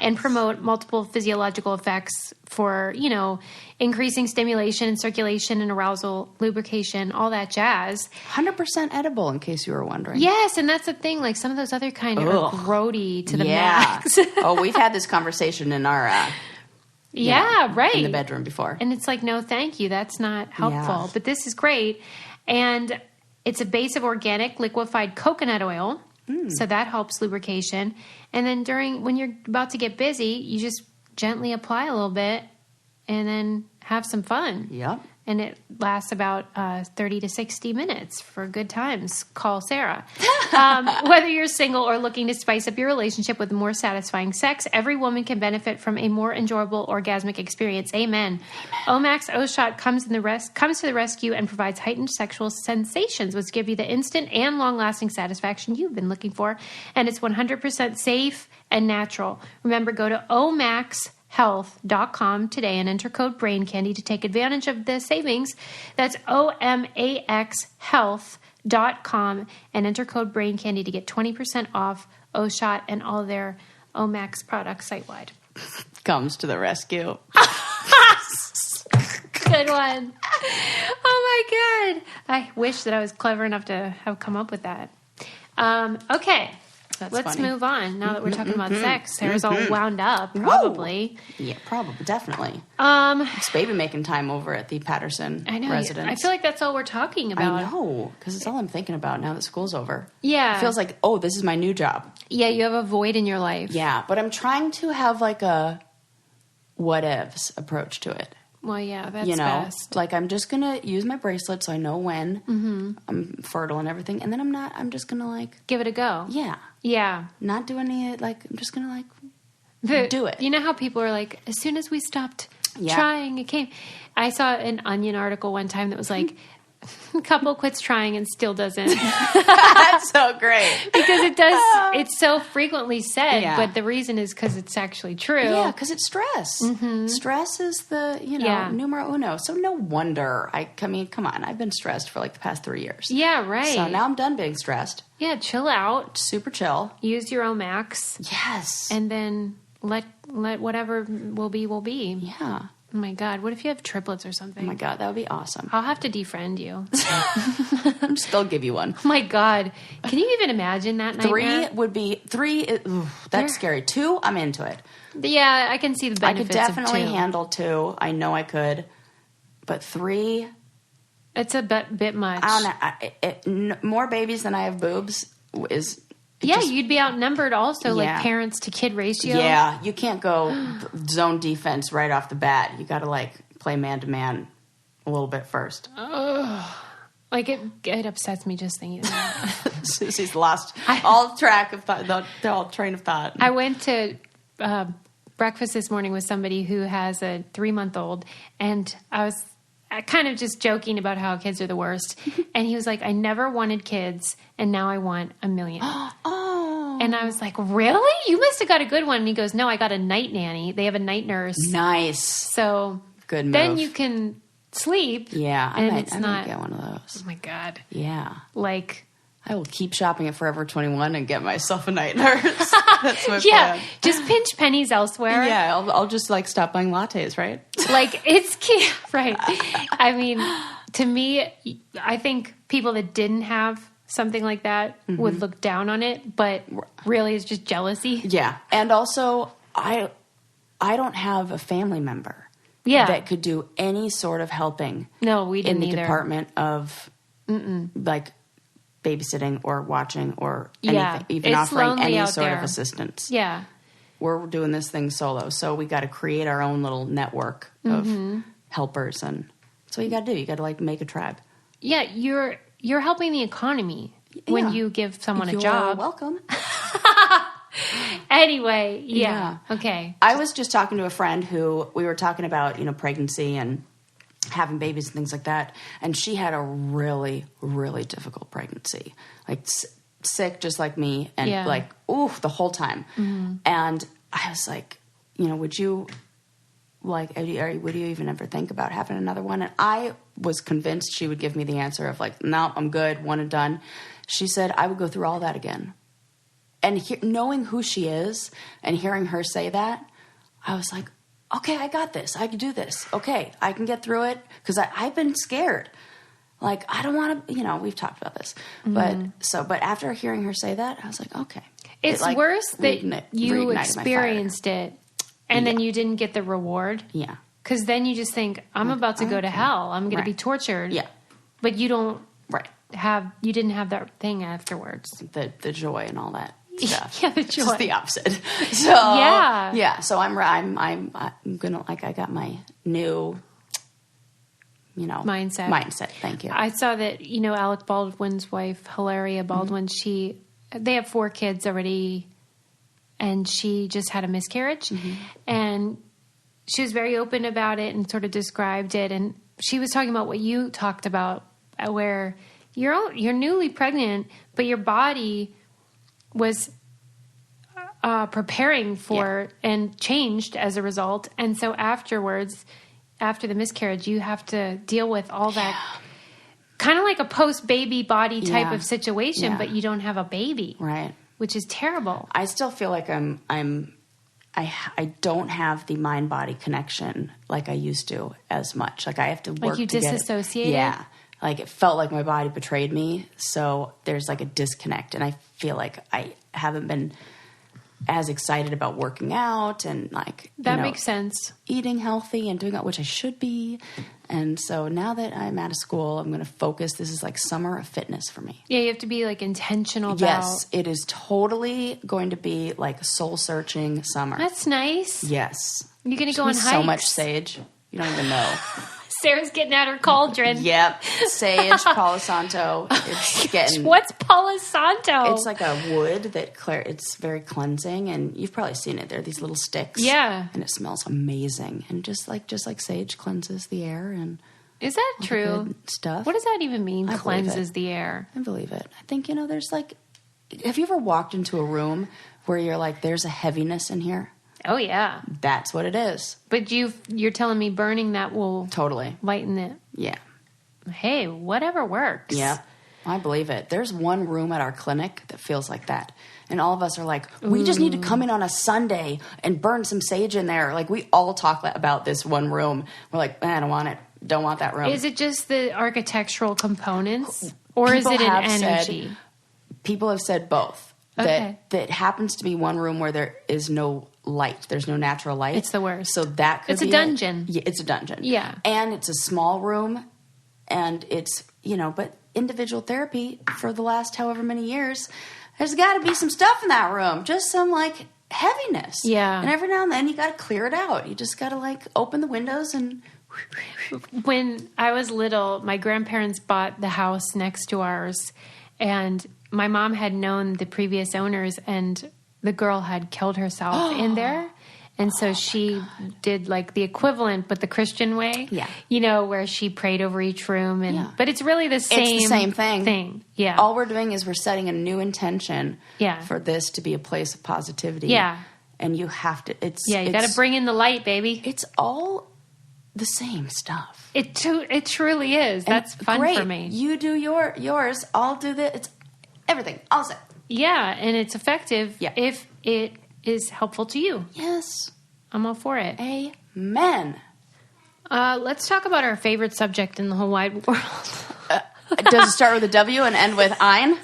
and promote multiple physiological effects for, you know, increasing stimulation and circulation and arousal, lubrication, all that jazz. 100% edible, in case you were wondering. Yes, and that's the thing. Like, some of those other kind are grody to the max. Oh, we've had this conversation in our... right. in the bedroom before. And it's like, no, thank you. That's not helpful. Yeah. But this is great. And it's a base of organic liquefied coconut oil. So that helps lubrication. And then when you're about to get busy, you just gently apply a little bit and then have some fun. Yep. And it lasts about 30 to 60 minutes for good times. Call Sarah. Whether you're single or looking to spice up your relationship with more satisfying sex, every woman can benefit from a more enjoyable orgasmic experience. Amen. Omax O-Shot comes to the rescue and provides heightened sexual sensations, which give you the instant and long-lasting satisfaction you've been looking for. And it's 100% safe and natural. Remember, go to omaxhealth.com today and enter code BRAINCANDY to take advantage of the savings. That's omaxhealth.com and enter code BRAINCANDY to get 20% off O-Shot and all their Omax products site-wide. Comes to the rescue. Good one. Oh my God. I wish that I was clever enough to have come up with that. Okay. Let's move on. Now that we're talking about sex, Sarah's all wound up, probably. Whoa. Yeah, probably, definitely. It's baby making time over at the Patterson residence. I feel like that's all we're talking about. I know, because it's all I'm thinking about now that school's over. Yeah. It feels like, oh, this is my new job. Yeah, you have a void in your life. Yeah, but I'm trying to have like a what-ifs approach to it. Well, yeah, that's best. Like I'm just going to use my bracelet so I know when I'm fertile and everything. And then I'm just going to like... give it a go. Yeah. Yeah. Not do any, like, I'm just going to like do it. You know how people are like, as soon as we stopped trying, it came. I saw an Onion article one time that was like, a couple quits trying and still doesn't. That's so great. Because it does, it's so frequently said, but the reason is because it's actually true. Yeah, because it's stress. Stress is the, numero uno. So no wonder. I mean, come on. I've been stressed for like the past 3 years. Yeah, right. So now I'm done being stressed. Yeah, chill out. Super chill. Use your Omax. Yes. And then let whatever will be. Yeah. Oh my God, what if you have triplets or something? Oh my God, that would be awesome. I'll have to defriend you. I'm still give you one. Oh my God. Can you even imagine that nightmare? 3 would be, that's scary. 2, I'm into it. Yeah, I can see the benefits of 2. I could definitely handle 2. I know I could. But 3... it's a bit much. I don't know. More babies than I have boobs is... you'd be outnumbered also, like parents to kid ratio. Yeah, you can't go zone defense right off the bat. You got to like play man to man a little bit first. Like it upsets me just thinking about it. Susie's lost all track of thought, the whole train of thought. I went to breakfast this morning with somebody who has a 3-month-old, and I was kind of just joking about how kids are the worst. And he was like, I never wanted kids, and now I want 1 million. Oh. And I was like, really? You must have got a good one. And he goes, no, I got a night nanny. They have a night nurse. Nice. So good move. Then you can sleep. Yeah, I might get one of those. Oh, my God. Yeah. Like... I will keep shopping at Forever 21 and get myself a night nurse. That's my plan. Yeah, just pinch pennies elsewhere. Yeah, I'll just like stop buying lattes, right? Like, it's right. I mean, to me, I think people that didn't have something like that would look down on it, but really it's just jealousy. Yeah. And also, I don't have a family member that could do any sort of helping. No, we didn't in the either. department of like babysitting or watching or anything, even it's offering any out sort there. of assistance. Yeah. We're doing this thing solo, so we got to create our own little network of helpers, and so you got to do. You got to like make a tribe. Yeah, you're helping the economy when you give someone a job. You're welcome. Anyway, yeah. Okay. I was just talking to a friend who we were talking about, pregnancy and having babies and things like that, and she had a really, really difficult pregnancy, like sick just like me, and the whole time. And I was like, would you would you even ever think about having another one? And I was convinced she would give me the answer of like, no, I'm good, one and done. She said I would go through all that again. And knowing who she is and hearing her say that, I was like, okay, I got this. I can do this. Okay, I can get through it. Because I've been scared. Like, I don't want to, we've talked about this. But after hearing her say that, I was like, okay. It's worse that you experienced it and then you didn't get the reward. Yeah. Because then you just think, I'm about to go to hell. I'm going to be tortured. Yeah. But you don't you didn't have that thing afterwards. The joy and all that stuff. Yeah, the joy. It's the opposite. So yeah. So I'm gonna I got my new mindset. Thank you. I saw that Alec Baldwin's wife, Hilaria Baldwin, they have 4 kids already, and she just had a miscarriage, and she was very open about it and sort of described it, and she was talking about what you talked about, where you're newly pregnant, but your body was preparing for and changed as a result. And so afterwards, after the miscarriage, you have to deal with all that kind of like a post-baby body type of situation, but you don't have a baby. Right. Which is terrible. I still feel like I don't have the mind-body connection like I used to as much. Like I have to work like you to disassociated? Yeah. Like it felt like my body betrayed me. So there's like a disconnect. And I feel like I haven't been as excited about working out and like, that makes sense. Eating healthy and doing it, which I should be. And so now that I'm out of school, I'm going to focus. This is like summer of fitness for me. Yeah. You have to be like intentional about. Yes. It is totally going to be like a soul searching summer. That's nice. Yes. You're going to go on hikes. So much sage. You don't even know. Sarah's getting out her cauldron. Yep. Sage, Palo Santo. It's getting. What's Palo Santo? It's like a wood that it's very cleansing, and you've probably seen it. They're these little sticks. Yeah. And it smells amazing. And just like sage cleanses the air and. Is that true? Stuff. What does that even mean? Cleanses the air. I believe it. I think, there's like. Have you ever walked into a room where you're like, there's a heaviness in here? Oh, yeah. That's what it is. But you're telling me burning that will... Totally. Lighten it. Yeah. Hey, whatever works. Yeah. I believe it. There's one room at our clinic that feels like that. And all of us are like, we just need to come in on a Sunday and burn some sage in there. Like, we all talk about this one room. We're like, I don't want it. Don't want that room. Is it just the architectural components? Or is it an energy? People have said both. Okay. That happens to be one room where there is no light. There's no natural light. It's the worst. So that could be a dungeon. Yeah, it's a dungeon. Yeah. And it's a small room. And it's, but individual therapy for the last however many years, there's got to be some stuff in that room. Just some, like, heaviness. Yeah. And every now and then you got to clear it out. You just got to, like, open the windows and... When I was little, my grandparents bought the house next to ours, and my mom had known the previous owners, and the girl had killed herself in there. And so she did like the equivalent, but the Christian way. Yeah. Where she prayed over each room. But it's really the same, it's the same thing. Yeah. All we're doing is we're setting a new intention for this to be a place of positivity. Yeah. And you have to, you got to bring in the light, baby. It's all the same stuff. It truly is. That's fun for me. You do yours. I'll do this. It's everything. All set. Yeah, and it's effective if it is helpful to you. Yes. I'm all for it. Amen. Let's talk about our favorite subject in the whole wide world. Does it start with a W and end with ein?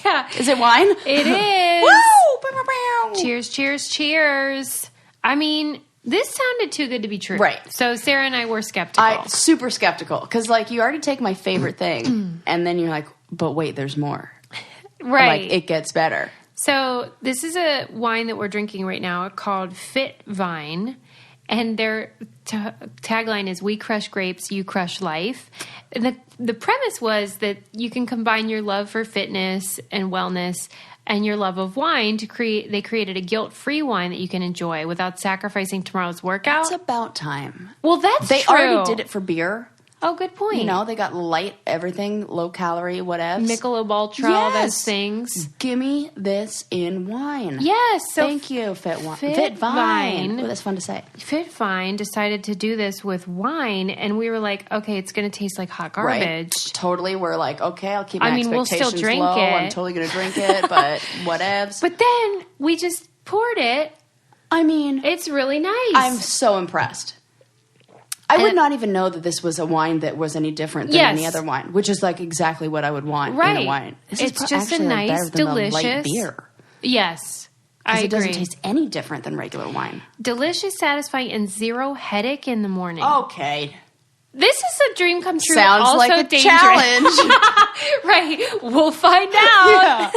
Yeah. Is it wine? It is. Woo! Cheers, cheers, cheers. I mean, this sounded too good to be true. Right. So Sarah and I were skeptical. Super skeptical. Because, like, you already take my favorite thing, and then you're like, but wait, there's more. Right. Like, it gets better. So this is a wine that we're drinking right now called Fit Vine. And their tagline is, "We crush grapes, you crush life." And the premise was that you can combine your love for fitness and wellness and your love of wine to create. They created a guilt-free wine that you can enjoy without sacrificing tomorrow's workout. It's about time. Well, that's They true. already did it for beer. Oh, good point. You know, they got light everything, low calorie, whatevs. Michelob Ultra, all those things. Gimme this in wine. Yes. So Thank you, Fit Vine. Fit Vine. Ooh, that's fun to say. Fit Vine decided to do this with wine, and we were like, okay, it's going to taste like hot garbage. Right. Totally. We're like, okay, I'll keep my we'll expectations still drink low. it. I'm totally going to drink it, but whatevs. But then we just poured it. I mean, It's really nice. I'm so impressed. I would not even know that this was a wine that was any different than any other wine, which is like exactly what I would want in a wine. This It's is just a actually nice, better than delicious the light beer. Yes, I Because agree. it doesn't taste any different than regular wine. Delicious, satisfying, and zero headache in the morning. Okay. This is a dream come true. Sounds also like a dangerous. challenge. Right. We'll find out. Yeah.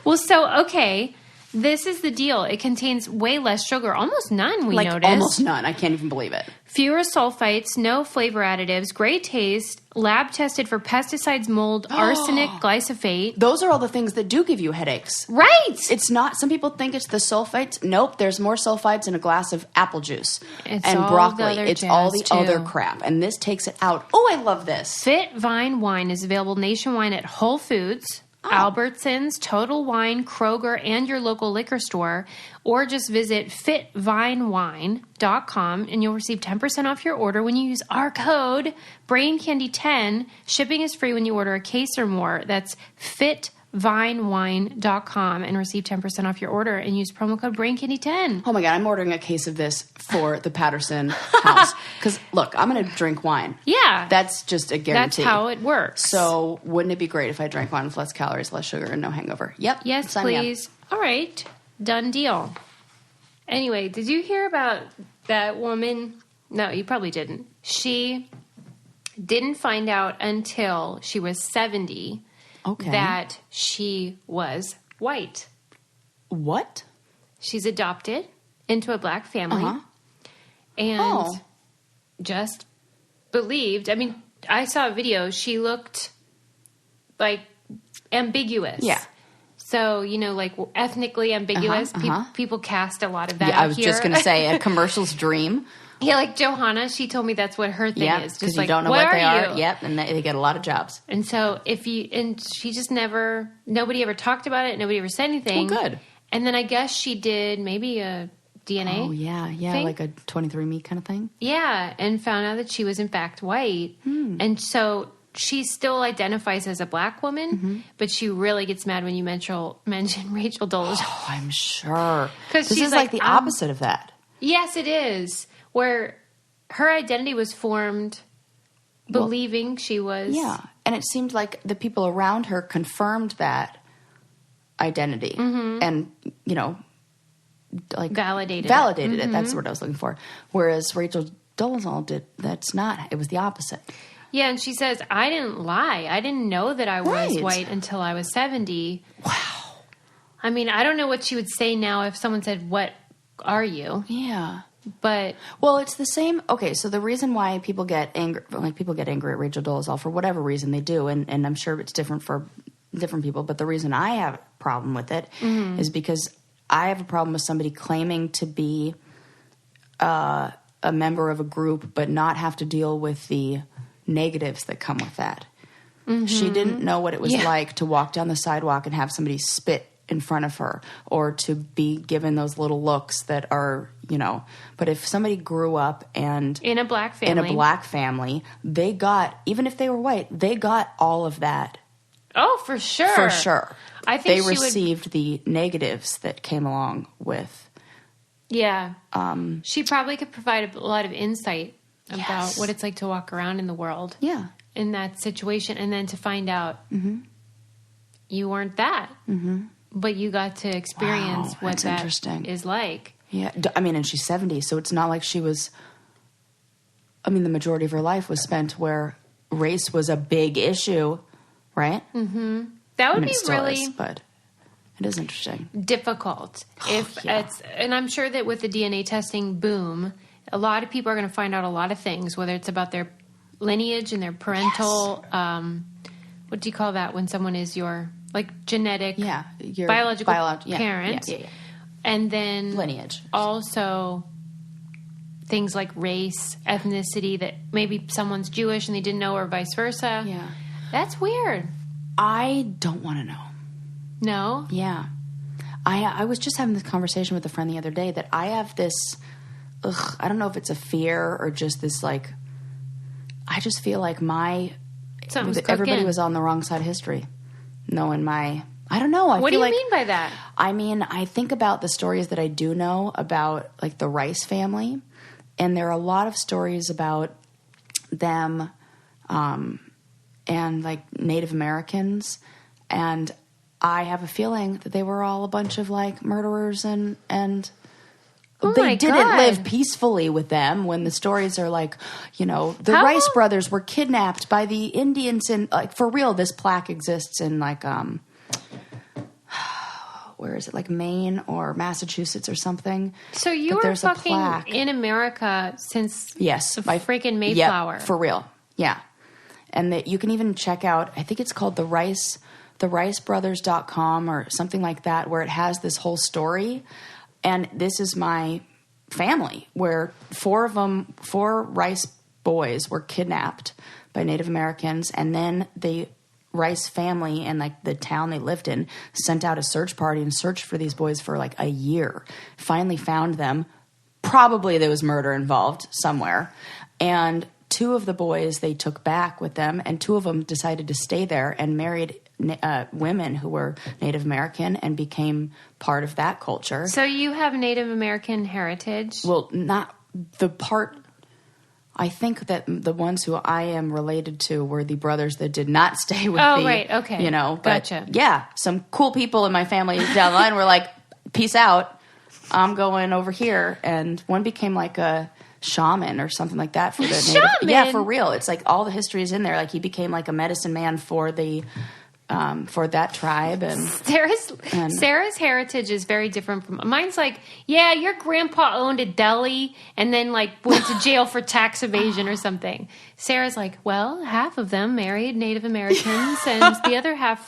Well, so, okay. This is the deal. It contains way less sugar, almost none, we noticed. Almost none. I can't even believe it. Fewer sulfites, no flavor additives, great taste, lab tested for pesticides, mold, arsenic, glyphosate. Those are all the things that do give you headaches. Right. It's not, some people think it's the sulfites. Nope, there's more sulfites in a glass of apple juice It's and all broccoli. the other It's all the jazz, too. other crap. And this takes it out. Oh, I love this. Fit Vine wine is available nationwide at Whole Foods, Albertsons, Total Wine, Kroger, and your local liquor store. Or just visit fitvinewine.com and you'll receive 10% off your order when you use our code BrainCandy10. Shipping is free when you order a case or more. That's fitvinewine.com and receive 10% off your order and use promo code BrainCandy10. Oh my God, I'm ordering a case of this for the Patterson house. Because, look, I'm going to drink wine. Yeah. That's just a guarantee. That's how it works. So, wouldn't it be great if I drank wine with less calories, less sugar, and no hangover? Yep. Yes, sign me up. please. All right. Done deal. Anyway, did you hear about that woman? No, you probably didn't. She didn't find out until she was 70 that she was white. What? She's adopted into a black family and just believed. I mean, I saw a video. She looked like ambiguous. Yeah. So, you know, like ethnically ambiguous. People cast a lot of that Yeah, I was here. just going to say a commercial's dream. Yeah, like Johanna, she told me that's what her thing is. Because Just you like, don't know what what they are. you? Yep, and they get a lot of jobs. And so she just nobody ever talked about it. Nobody ever said anything. Oh, good. And then I guess she did maybe a DNA. Oh, yeah, thing? like a 23andMe kind of thing. Yeah, and found out that she was in fact white. And so she still identifies as a black woman, but she really gets mad when you mention Rachel Dolezal. Oh, I'm sure. 'Cause This she's is like the I'm- opposite of that. Yes, it is. Where her identity was formed believing she was... Yeah, and it seemed like the people around her confirmed that identity and, you know, like... Validated it. That's the word I was looking for. Whereas Rachel Dolezal that's not. It was the opposite. Yeah, and she says, I didn't lie. I didn't know that I was Right. white until I was 70. Wow. I mean, I don't know what she would say now if someone said, what are you? Yeah. But Well, it's the same. Okay, so the reason why people get angry at Rachel Dolezal for whatever reason they do, and I'm sure it's different for different people, but the reason I have a problem with it is because I have a problem with somebody claiming to be a member of a group but not have to deal with the negatives that come with that. She didn't know what it was like to walk down the sidewalk and have somebody spit in front of her or to be given those little looks that are, you know, but if somebody grew up and in a black family, they got, even if they were white, they got all of that. Oh, for sure. For sure. I think they received the negatives that came along with. Yeah. She probably could provide a lot of insight about what it's like to walk around in the world. Yeah. In that situation. And then to find out you weren't that. But you got to experience what that is like. Yeah. I mean, and she's 70, so it's not like she was... I mean, the majority of her life was spent where race was a big issue, right? Mm-hmm. That would be really... Is, but it is interesting. Difficult. And I'm sure that with the DNA testing boom, a lot of people are going to find out a lot of things, whether it's about their lineage and their parental... what do you call that when someone is your, like, genetic... Yeah. Your biological parent. Yeah. And then... Lineage. Also... things like race, ethnicity, that maybe someone's Jewish and they didn't know, or vice versa. Yeah. That's weird. I don't want to know. No? Yeah. I was just having this conversation with a friend the other day that I have this, I don't know if it's a fear or just this, like, I just feel like everybody was on the wrong side of history. Knowing I don't know. What do you mean by that? I mean, I think about the stories that I do know about, like, the Rice family. And there are a lot of stories about them and, like, Native Americans. And I have a feeling that they were all a bunch of, like, murderers and they didn't live peacefully with them, when the stories are like, you know, the Rice brothers were kidnapped by the Indians. And, like, for real, this plaque exists in, like, where is it, like Maine or Massachusetts or something? So you were fucking in America since the freaking Mayflower. Yep, for real. Yeah. And that you can even check out, I think it's called thericebrothers.com or something like that, where it has this whole story. And this is my family, where 4 Rice boys were kidnapped by Native Americans, and then the Rice family and, like, the town they lived in sent out a search party and searched for these boys for, like, a year. Finally found them. Probably there was murder involved somewhere. And 2 of the boys they took back with them, and 2 of them decided to stay there and married women who were Native American and became part of that culture. So you have Native American heritage? Well, not the part... I think that the ones who I am related to were the brothers that did not stay with right. Okay. You know. But gotcha. Yeah, some cool people in my family down the line were like, peace out. I'm going over here. And one became like a shaman or something like that for the shaman? Native. Yeah, for real. It's like all the history is in there. Like, he became like a medicine man for the... for that tribe. And Sarah's heritage is very different from mine's. Like, yeah, your grandpa owned a deli and then, like, went to jail for tax evasion or something. Sarah's like, well, half of them married Native Americans and the other half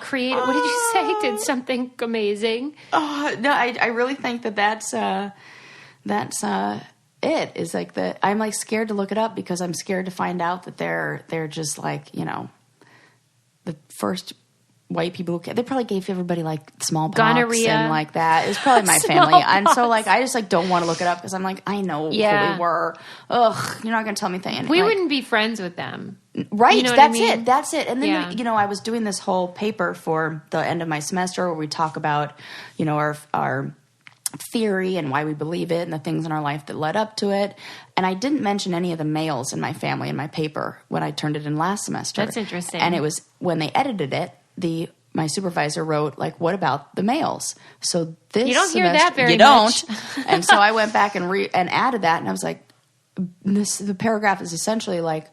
created, what did you say, did something amazing. No, I really think that's it, is like that. I'm, like, scared to look it up because I'm scared to find out that they're just, like, you know, the first white people who they probably gave everybody, like, smallpox, gonorrhea, and like that. It's probably my family. And so, like, I just, like, don't want to look it up because I'm like, I know who we were. Ugh, you're not going to tell me things. We wouldn't be friends with them. Right. You know That's what I mean? it. That's it. And then, you know, I was doing this whole paper for the end of my semester where we talk about, you know, our theory and why we believe it and the things in our life that led up to it. And I didn't mention any of the males in my family in my paper when I turned it in last semester. That's interesting. And it was when they edited it, my supervisor wrote, like, what about the males? So this you don't semester, hear that very you much. don't. And so I went back and added that, and I was like, the paragraph is essentially like,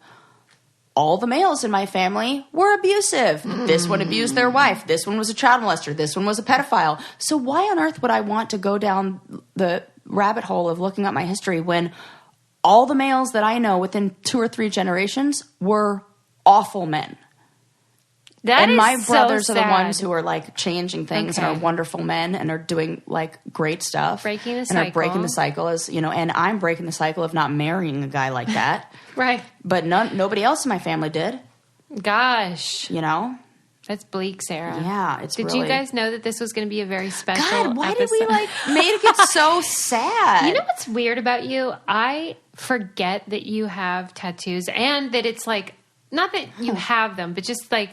all the males in my family were abusive. This one abused their wife. This one was a child molester. This one was a pedophile. So why on earth would I want to go down the rabbit hole of looking up my history when all the males that I know within 2 or 3 generations were awful men? And my brothers are the ones who are, like, changing things and are wonderful men and are doing, like, great stuff. Breaking the cycle. And are breaking the cycle, as, you know, and I'm breaking the cycle of not marrying a guy like that. Right. But nobody else in my family did. Gosh. You know? That's bleak, Sarah. Yeah, it's Did really... you guys know that this was going to be a very special God, why episode? did we, like, make it so sad? You know what's weird about you? I forget that you have tattoos and that it's, like, not that you have them, but just, like,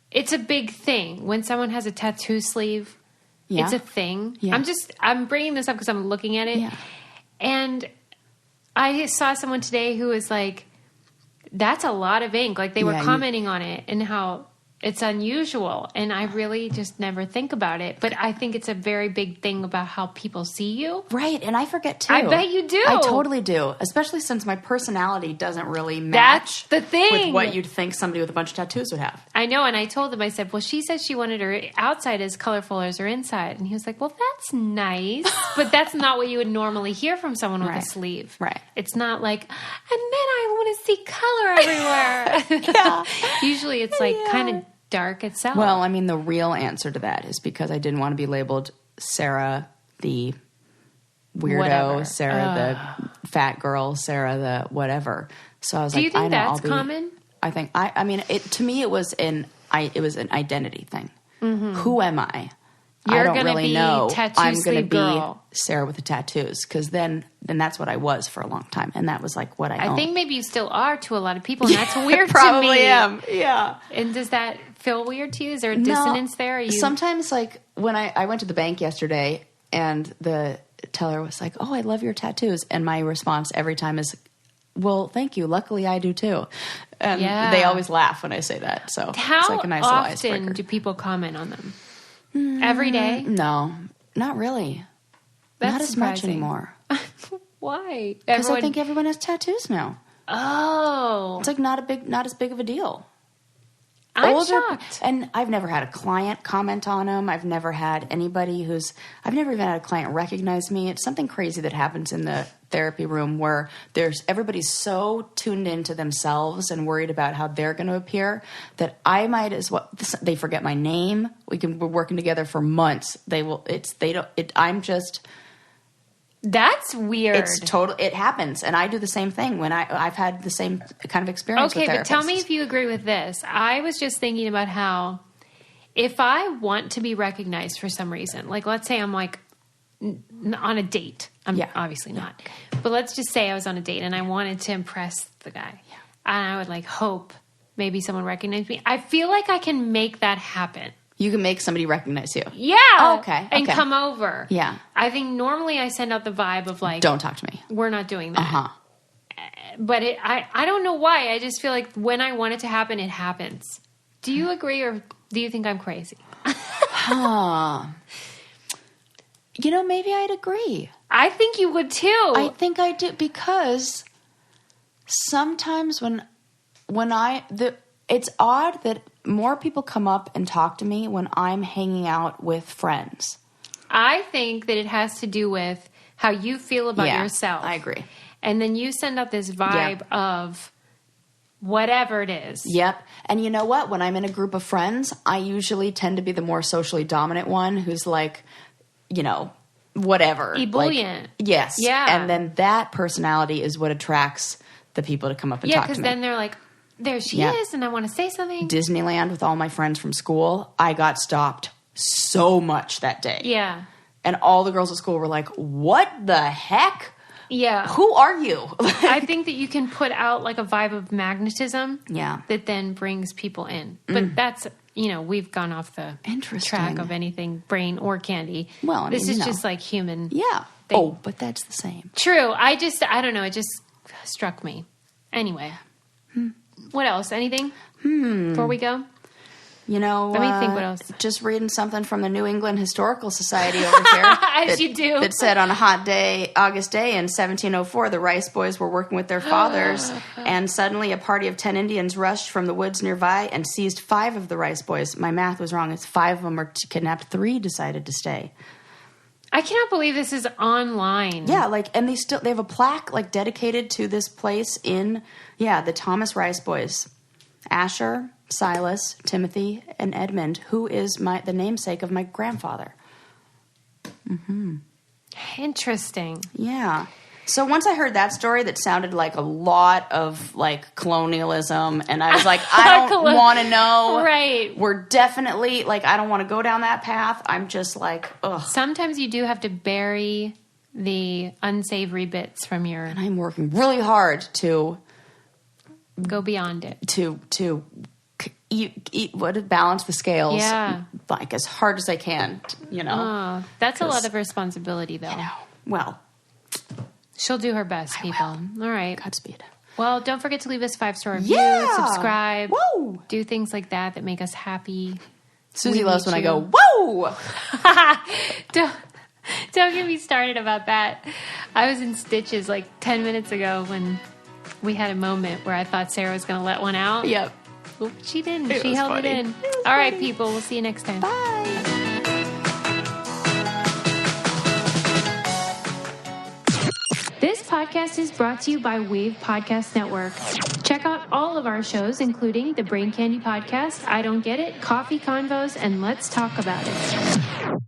it's a big thing. When someone has a tattoo sleeve, it's a thing. Yeah. I'm bringing this up because I'm looking at it. Yeah. And I saw someone today who was like, that's a lot of ink. Like they were commenting on it and how it's unusual. And I really just never think about it. But I think it's a very big thing about how people see you. Right. And I forget too. I bet you do. I totally do. Especially since my personality doesn't really match the thing. with what you'd think somebody with a bunch of tattoos would have. I know. And I told him, I said, well, she said she wanted her outside as colorful as her inside. And he was like, well, that's nice. But that's not what you would normally hear from someone with a sleeve. Right. It's not like, and then I want to see color everywhere. Usually it's like kind of dark itself. Well, I mean, the real answer to that is because I didn't want to be labeled Sarah the weirdo, Sarah the fat girl, Sarah the whatever. So I was Do you think that's common? I think I mean, to me it was an identity thing. Mm-hmm. Who am I? I don't really know. I'm going to be Sarah with the tattoos because then that's what I was for a long time, and that was like what I owned. think maybe you still are to a lot of people, and that's weird to me. Probably am. Yeah. And does that feel weird to you? Is there a dissonance there? Sometimes, like when I went to the bank yesterday, and the teller was like, "Oh, I love your tattoos," and my response every time is, "Well, thank you. Luckily, I do too." And they always laugh when I say that. So it's like a nice little icebreaker. How often do people comment on them? Every day? No, not really. That's not as surprising. much anymore. Why? Because I think everyone has tattoos now. Oh, it's like not as big of a deal. I'm shocked. And I've never had a client comment on them. I've never had anybody I've never even had a client recognize me. It's something crazy that happens in the therapy room where everybody's so tuned into themselves and worried about how they're going to appear that I might as well, they forget my name. We're working together for months. That's weird. It's total. It happens, and I do the same thing when I've had the same kind of experience. Okay, with therapists. but tell me if you agree with this. I was just thinking about how if I want to be recognized for some reason, like let's say I'm like on a date. I'm obviously not, but let's just say I was on a date and I wanted to impress the guy, and I would like hope maybe someone recognized me. I feel like I can make that happen. You can make somebody recognize you. Yeah. Oh, okay. And come over. Yeah. I think normally I send out the vibe of like, don't talk to me. We're not doing that. Uh-huh. But I don't know why. I just feel like when I want it to happen, it happens. Do you agree or do you think I'm crazy? Maybe I'd agree. I think you would too. I think I do because sometimes it's odd that more people come up and talk to me when I'm hanging out with friends. I think that it has to do with how you feel about yourself. I agree. And then you send out this vibe of whatever it is. Yep. And you know what? When I'm in a group of friends, I usually tend to be the more socially dominant one who's like, whatever. Ebullient. Yes. Yeah. And then that personality is what attracts the people to come up and talk to me. Yeah, because then they're like, there she is, and I want to say something. Disneyland with all my friends from school, I got stopped so much that day. Yeah. And all the girls at school were like, what the heck? Yeah. Who are you? I think that you can put out like a vibe of magnetism. Yeah. That then brings people in. But that's, we've gone off the track of anything brain or candy. Well, this is just like human. Yeah. Thing. Oh, but that's the same. True. I don't know. It just struck me. Anyway. What else? Anything? Before we go? Let me think what else. Just reading something from the New England Historical Society over here. As you do. That said on a hot day, August day in 1704, the Rice Boys were working with their fathers, and suddenly a party of 10 Indians rushed from the woods nearby and seized 5 of the Rice Boys. My math was wrong. It's 5 of them were kidnapped. 3 decided to stay. I cannot believe this is online. Yeah, and they have a plaque dedicated to this place in the Thomas Rice Boys. Asher, Silas, Timothy, and Edmund, who is the namesake of my grandfather. Mm-hmm. Interesting. Yeah. So once I heard that story that sounded like a lot of colonialism, and I was like, I don't want to know. Right. We're definitely I don't want to go down that path. I'm just like, ugh. Sometimes you do have to bury the unsavory bits from your. And I'm working really hard to go beyond it. To balance the scales. Yeah. As hard as I can. Oh, that's a lot of responsibility, though. Well. She'll do her best, people. All right. Godspeed. Well, don't forget to leave us 5-star review, subscribe, do things like that make us happy. Susie loves when I go, whoa! Don't get me started about that. I was in stitches like 10 minutes ago when we had a moment where I thought Sarah was going to let one out. Yep. Well, she didn't. She held it in. All right, people. We'll see you next time. Bye. This podcast is brought to you by Wave Podcast Network. Check out all of our shows, including the Brain Candy Podcast, I Don't Get It, Coffee Convos, and Let's Talk About It.